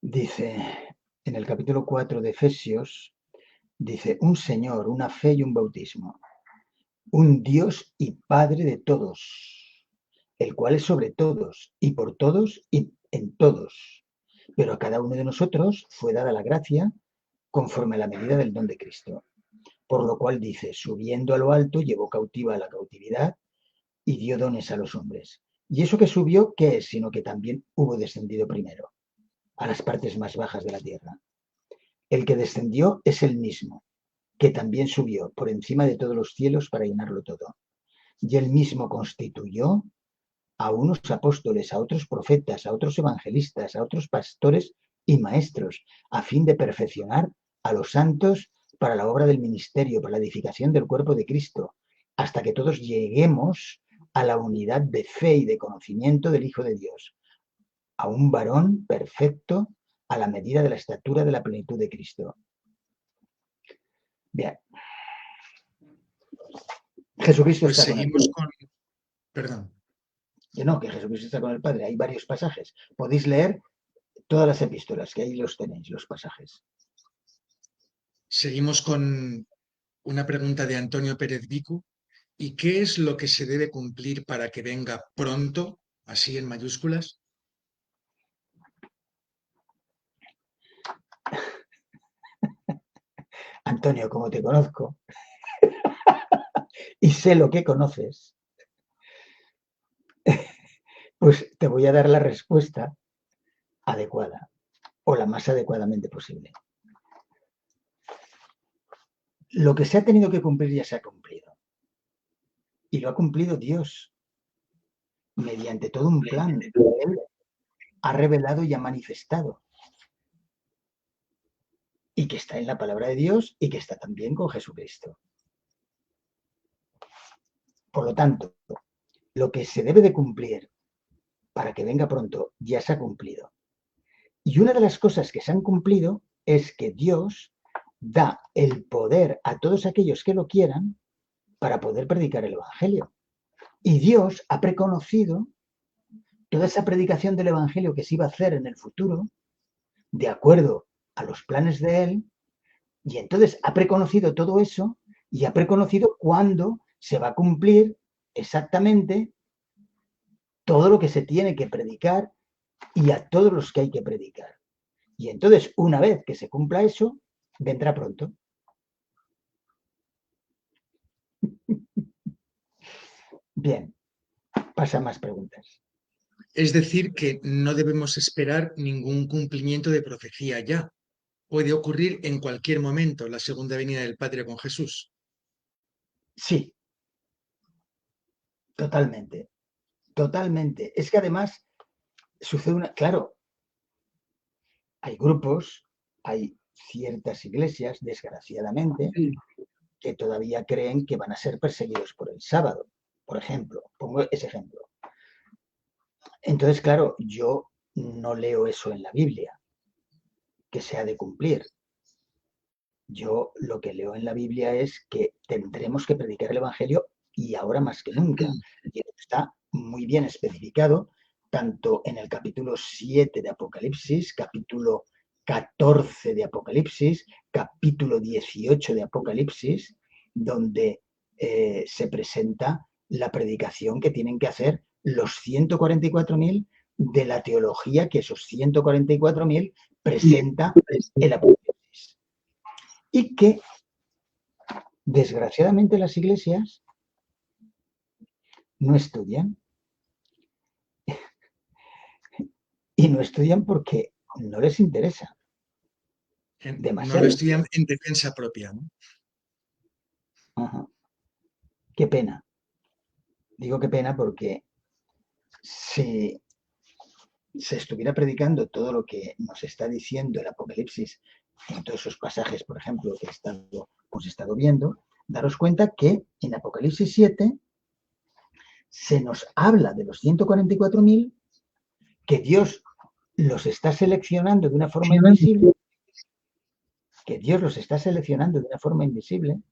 B: Dice en el capítulo 4 de Efesios, dice, un Señor, una fe y un bautismo, un Dios y Padre de todos, el cual es sobre todos, y por todos, y en todos. Pero a cada uno de nosotros fue dada la gracia conforme a la medida del don de Cristo. Por lo cual dice, subiendo a lo alto, llevó cautiva a la cautividad y dio dones a los hombres. ¿Y eso que subió, qué es? Sino que también hubo descendido primero a las partes más bajas de la tierra. El que descendió es el mismo, que también subió por encima de todos los cielos para llenarlo todo. Y él mismo constituyó a unos apóstoles, a otros profetas, a otros evangelistas, a otros pastores y maestros, a fin de perfeccionar a los santos para la obra del ministerio, para la edificación del cuerpo de Cristo, hasta que todos lleguemos a la unidad de fe y de conocimiento del Hijo de Dios, a un varón perfecto a la medida de la estatura de la plenitud de Cristo. Bien. Jesucristo
A: Pues
B: está con el
A: seguimos
B: Padre.
A: con, perdón,
B: Que no, que Jesucristo está con el Padre. Hay varios pasajes. Podéis leer todas las epístolas, que ahí los tenéis, los pasajes.
A: seguimos con una pregunta de Antonio Pérez Vicu. ¿Y qué es lo que se debe cumplir para que venga pronto, así en mayúsculas?
B: Antonio, como te conozco y sé lo que conoces, pues te voy a dar la respuesta adecuada o la más adecuadamente posible. Lo que se ha tenido que cumplir ya se ha cumplido. Y lo ha cumplido Dios mediante todo un plan que Él ha revelado y ha manifestado. Y que está en la palabra de Dios y que está también con Jesucristo. Por lo tanto, lo que se debe de cumplir para que venga pronto ya se ha cumplido. Y una de las cosas que se han cumplido es que Dios da el poder a todos aquellos que lo quieran para poder predicar el Evangelio. Y Dios ha preconocido toda esa predicación del Evangelio que se iba a hacer en el futuro, de acuerdo a los planes de Él, y entonces ha preconocido todo eso y ha preconocido cuándo se va a cumplir exactamente todo lo que se tiene que predicar y a todos los que hay que predicar. Y entonces, una vez que se cumpla eso, vendrá pronto. Bien, pasa más preguntas.
A: Es decir, que no debemos esperar ningún cumplimiento de profecía ya. Puede ocurrir en cualquier momento la segunda venida del Padre con Jesús.
B: Sí, totalmente, totalmente. Es que además sucede una, claro, hay grupos, hay ciertas iglesias, desgraciadamente, que todavía creen que van a ser perseguidos por el sábado, por ejemplo. Pongo ese ejemplo. Entonces, claro, yo no leo eso en la Biblia, que se ha de cumplir. Yo lo que leo en la Biblia es que tendremos que predicar el Evangelio y ahora más que nunca. Y está muy bien especificado tanto en el capítulo 7 de Apocalipsis, capítulo 14 de Apocalipsis, capítulo 18 de Apocalipsis, donde se presenta la predicación que tienen que hacer los 144.000 de la teología que esos 144.000 presenta el Apocalipsis. Y que, desgraciadamente, las iglesias no estudian. Y no estudian porque no les interesa
A: No lo
B: demasiado.
A: estudian en defensa propia, ¿no?
B: Ajá. Qué pena. Digo qué pena porque si se estuviera predicando todo lo que nos está diciendo el Apocalipsis en todos esos pasajes, por ejemplo, que hemos estado viendo, daros cuenta que en Apocalipsis 7 se nos habla de los 144.000, que Dios los está seleccionando de una forma invisible,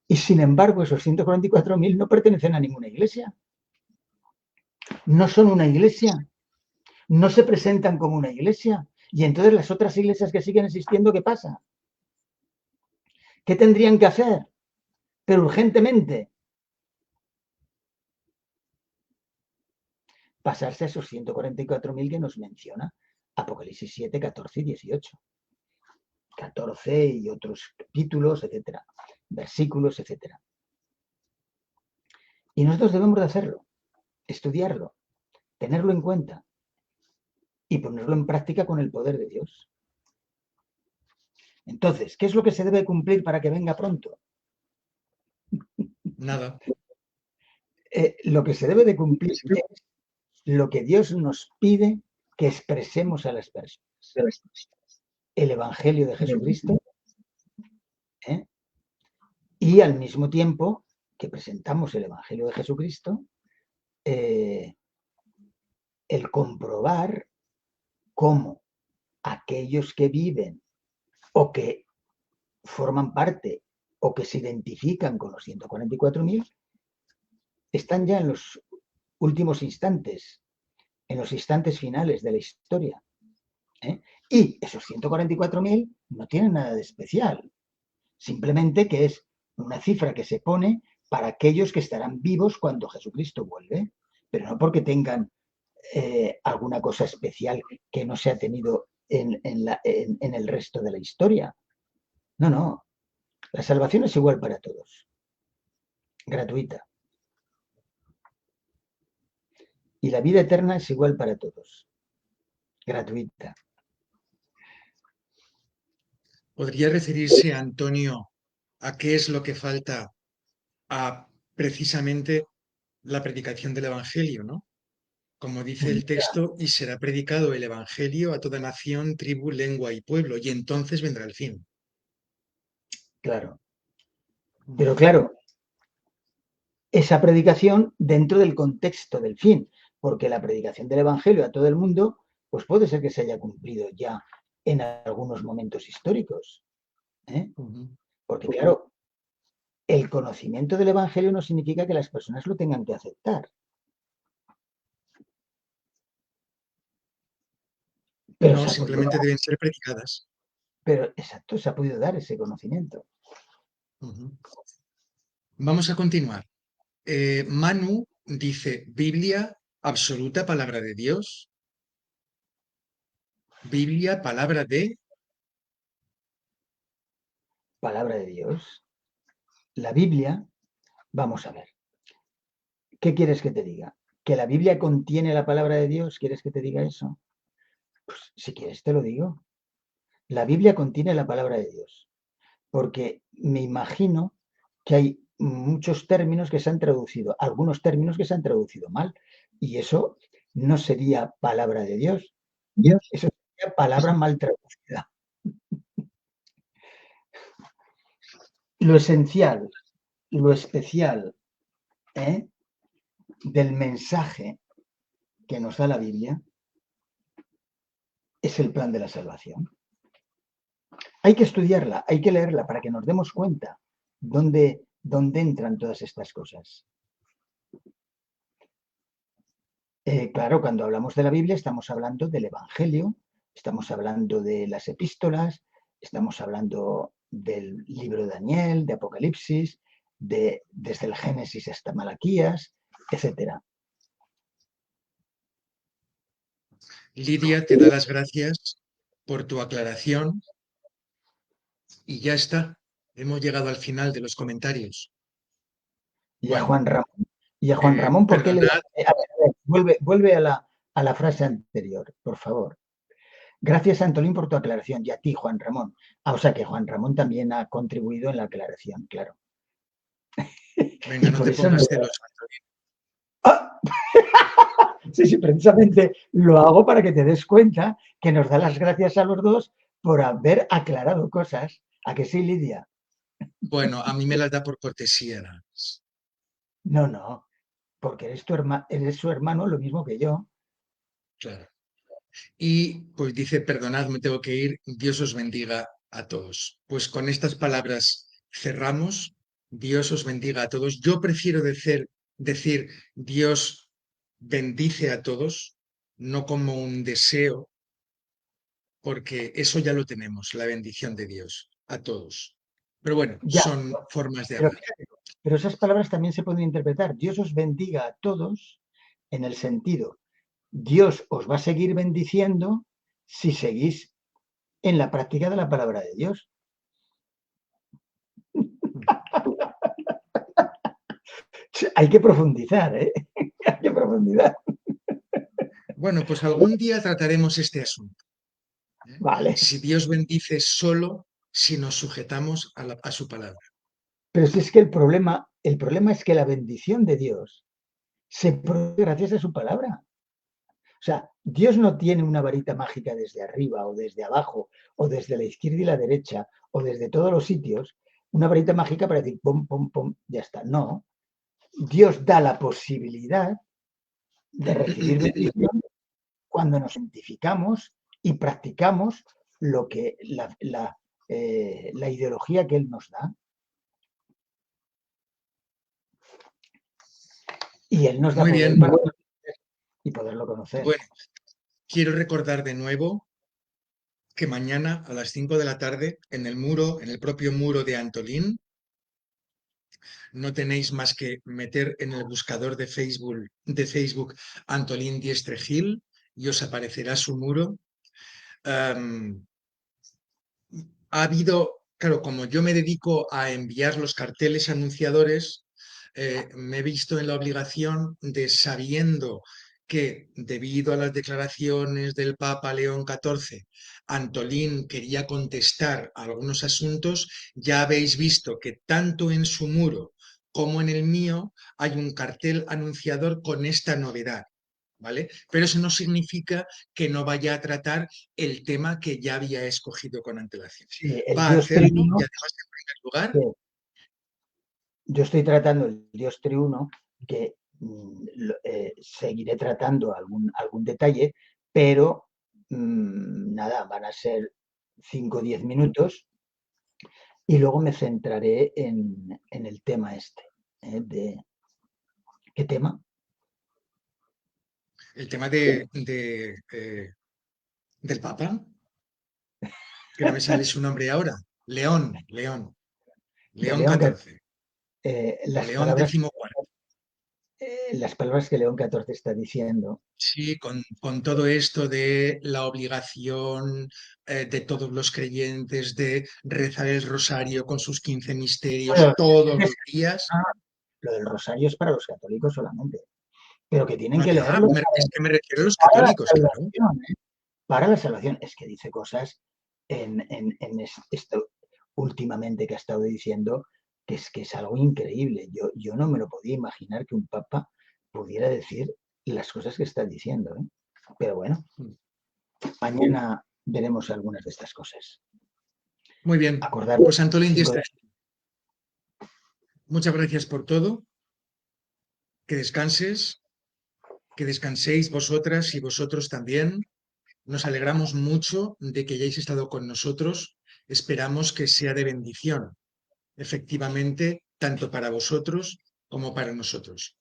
B: y sin embargo esos 144.000 no pertenecen a ninguna iglesia. No son una iglesia, no se presentan como una iglesia. Y entonces las otras iglesias que siguen existiendo, ¿qué pasa? ¿Qué tendrían que hacer? Pero urgentemente. pasarse a esos 144.000 que nos menciona Apocalipsis 7, 14 y 18. 14 y otros capítulos, etcétera, versículos, etcétera. Y nosotros debemos de hacerlo, estudiarlo, tenerlo en cuenta y ponerlo en práctica con el poder de Dios. Entonces, ¿qué es lo que se debe cumplir para que venga pronto?
A: Nada.
B: Lo que se debe de cumplir es lo que Dios nos pide que expresemos a las personas. El Evangelio de Jesucristo, ¿eh? Y al mismo tiempo que presentamos el Evangelio de Jesucristo, el comprobar cómo aquellos que viven o que forman parte o que se identifican con los 144.000 están ya en los últimos instantes, en los instantes finales de la historia. ¿Eh? Y esos 144.000 no tienen nada de especial, simplemente que es una cifra que se pone para aquellos que estarán vivos cuando Jesucristo vuelve, pero no porque tengan alguna cosa especial que no se ha tenido en el resto de la historia. No, no. La salvación es igual para todos, gratuita. Y la vida eterna es igual para todos, gratuita.
A: ¿Podría referirse, Antonio, a qué es lo que falta a precisamente la predicación del Evangelio, ¿no? Como dice el texto, y será predicado el Evangelio a toda nación, tribu, lengua y pueblo, y entonces vendrá el fin.
B: Claro. Pero claro, esa predicación dentro del contexto del fin, porque la predicación del Evangelio a todo el mundo, pues puede ser que se haya cumplido ya en algunos momentos históricos. ¿Eh? Porque claro, el conocimiento del Evangelio no significa que las personas lo tengan que aceptar. Pero
A: No, simplemente deben ser predicadas.
B: pero exacto, se ha podido dar ese conocimiento.
A: Vamos a continuar. Manu dice, Biblia, absoluta palabra de Dios. Biblia, palabra de...
B: Palabra de Dios. La Biblia, vamos a ver. ¿Qué quieres que te diga? ¿Que la Biblia contiene la palabra de Dios? ¿Quieres que te diga eso? Pues si quieres te lo digo. La Biblia contiene la palabra de Dios, porque me imagino que hay muchos términos que se han traducido, algunos términos que se han traducido mal, y eso no sería palabra de Dios, eso sería palabra mal traducida. Lo esencial, lo especial del mensaje que nos da la Biblia es el plan de la salvación. Hay que estudiarla, hay que leerla para que nos demos cuenta dónde entran todas estas cosas. Claro, cuando hablamos de la Biblia estamos hablando del Evangelio, estamos hablando de las epístolas, estamos hablando del libro de Daniel, de Apocalipsis, desde el Génesis hasta Malaquías, etc.
A: Lidia te da las gracias por tu aclaración y ya está. Hemos llegado al final de los comentarios.
B: Y a
A: Bueno,
B: Juan Ramón, ¿por qué le...
A: perdonad.
B: Vuelve a la frase anterior, por favor. Gracias, Antolín, por tu aclaración. Y a ti, Juan Ramón. O sea que Juan Ramón también ha contribuido en la aclaración, claro.
A: Venga,
B: Y
A: no
B: por
A: te
B: eso
A: pongas celoso, Antonio.
B: ¡Ah! Sí, precisamente lo hago para que te des cuenta que nos da las gracias a los dos por haber aclarado cosas. ¿A que sí, Lidia?
A: Bueno, a mí me las da por cortesía. Nada más.
B: No, no, porque eres su hermano, lo mismo que yo.
A: Claro. Y pues dice, perdonad, me tengo que ir. Dios os bendiga a todos. Pues con estas palabras cerramos. Dios os bendiga a todos. Yo prefiero decir Dios bendice a todos, no como un deseo, porque eso ya lo tenemos, la bendición de Dios a todos. Pero bueno,
B: Ya,
A: son formas de
B: pero,
A: hablar.
B: pero esas palabras también se pueden interpretar. Dios os bendiga a todos en el sentido Dios os va a seguir bendiciendo si seguís en la práctica de la palabra de Dios. Hay que profundizar, ¿eh? Hay que profundizar.
A: Bueno, pues algún día trataremos este asunto, ¿eh?
B: Vale.
A: Si Dios bendice solo si nos sujetamos a su palabra.
B: Pero si es que el problema es que la bendición de Dios se produce gracias a su palabra. O sea, Dios no tiene una varita mágica desde arriba o desde abajo o desde la izquierda y la derecha o desde todos los sitios, una varita mágica para decir pum, pum, pum, ya está. No. Dios da la posibilidad de recibir bendición cuando nos identificamos y practicamos lo que la ideología que Él nos da. Y Él nos da
A: Muy
B: poder
A: bien.
B: para y poderlo conocer.
A: Bueno, quiero recordar de nuevo que mañana a las 5 de la tarde, en el muro, en el propio muro de Antolín, no tenéis más que meter en el buscador de Facebook Antolín Diestre Gil y os aparecerá su muro. Ha habido, claro, como yo me dedico a enviar los carteles anunciadores, me he visto en la obligación de, sabiendo que debido a las declaraciones del Papa León XIV, Antolín quería contestar a algunos asuntos, ya habéis visto que tanto en su muro como en el mío hay un cartel anunciador con esta novedad. ¿Vale? Pero eso no significa que no vaya a tratar el tema que ya había escogido con antelación.
B: Sí, el
A: Va a
B: Dios
A: hacerlo y
B: triuno,
A: además, en primer lugar,
B: yo estoy tratando el Dios triuno, que seguiré tratando algún detalle, pero nada, van a ser 5 o 10 minutos y luego me centraré en el tema este. ¿Qué tema?
A: el tema del Papa, que no me sale su nombre ahora,
B: De
A: León
B: León,
A: XIV o
B: las
A: León
B: palabras,
A: XIV.
B: las palabras que León XIV está diciendo.
A: Sí, con todo esto de la obligación de todos los creyentes de rezar el rosario con sus 15 misterios
B: Bueno,
A: todos los días.
B: lo del rosario es para los católicos solamente, pero que tienen
A: No,
B: que
A: ya,
B: leerlo
A: es que me refiero a los
B: para la
A: católicos, claro.
B: salvación, ¿eh? Para la salvación. Es que dice cosas esto últimamente que ha estado diciendo que es algo increíble. Yo no me lo podía imaginar que un papa pudiera decir las cosas que está diciendo, ¿eh? Pero bueno, mañana veremos algunas de estas cosas.
A: Muy bien,
B: Acordar
A: pues Antolín
B: 5 de...
A: Diestra, muchas gracias por todo, que descanses, que descanséis vosotras y vosotros también. Nos alegramos mucho de que hayáis estado con nosotros. Esperamos que sea de bendición, efectivamente, tanto para vosotros como para nosotros.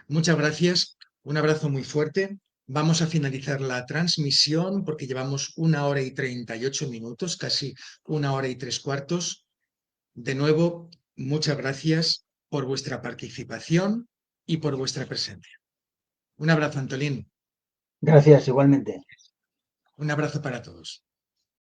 A: Muchas gracias, un abrazo muy fuerte. Vamos a finalizar la transmisión porque llevamos 1 hora y 38 minutos, casi 1 hora y 3 cuartos. De nuevo, muchas gracias por vuestra participación y por vuestra presencia. Un abrazo, Antolín.
B: Gracias, igualmente.
A: Un abrazo para todos.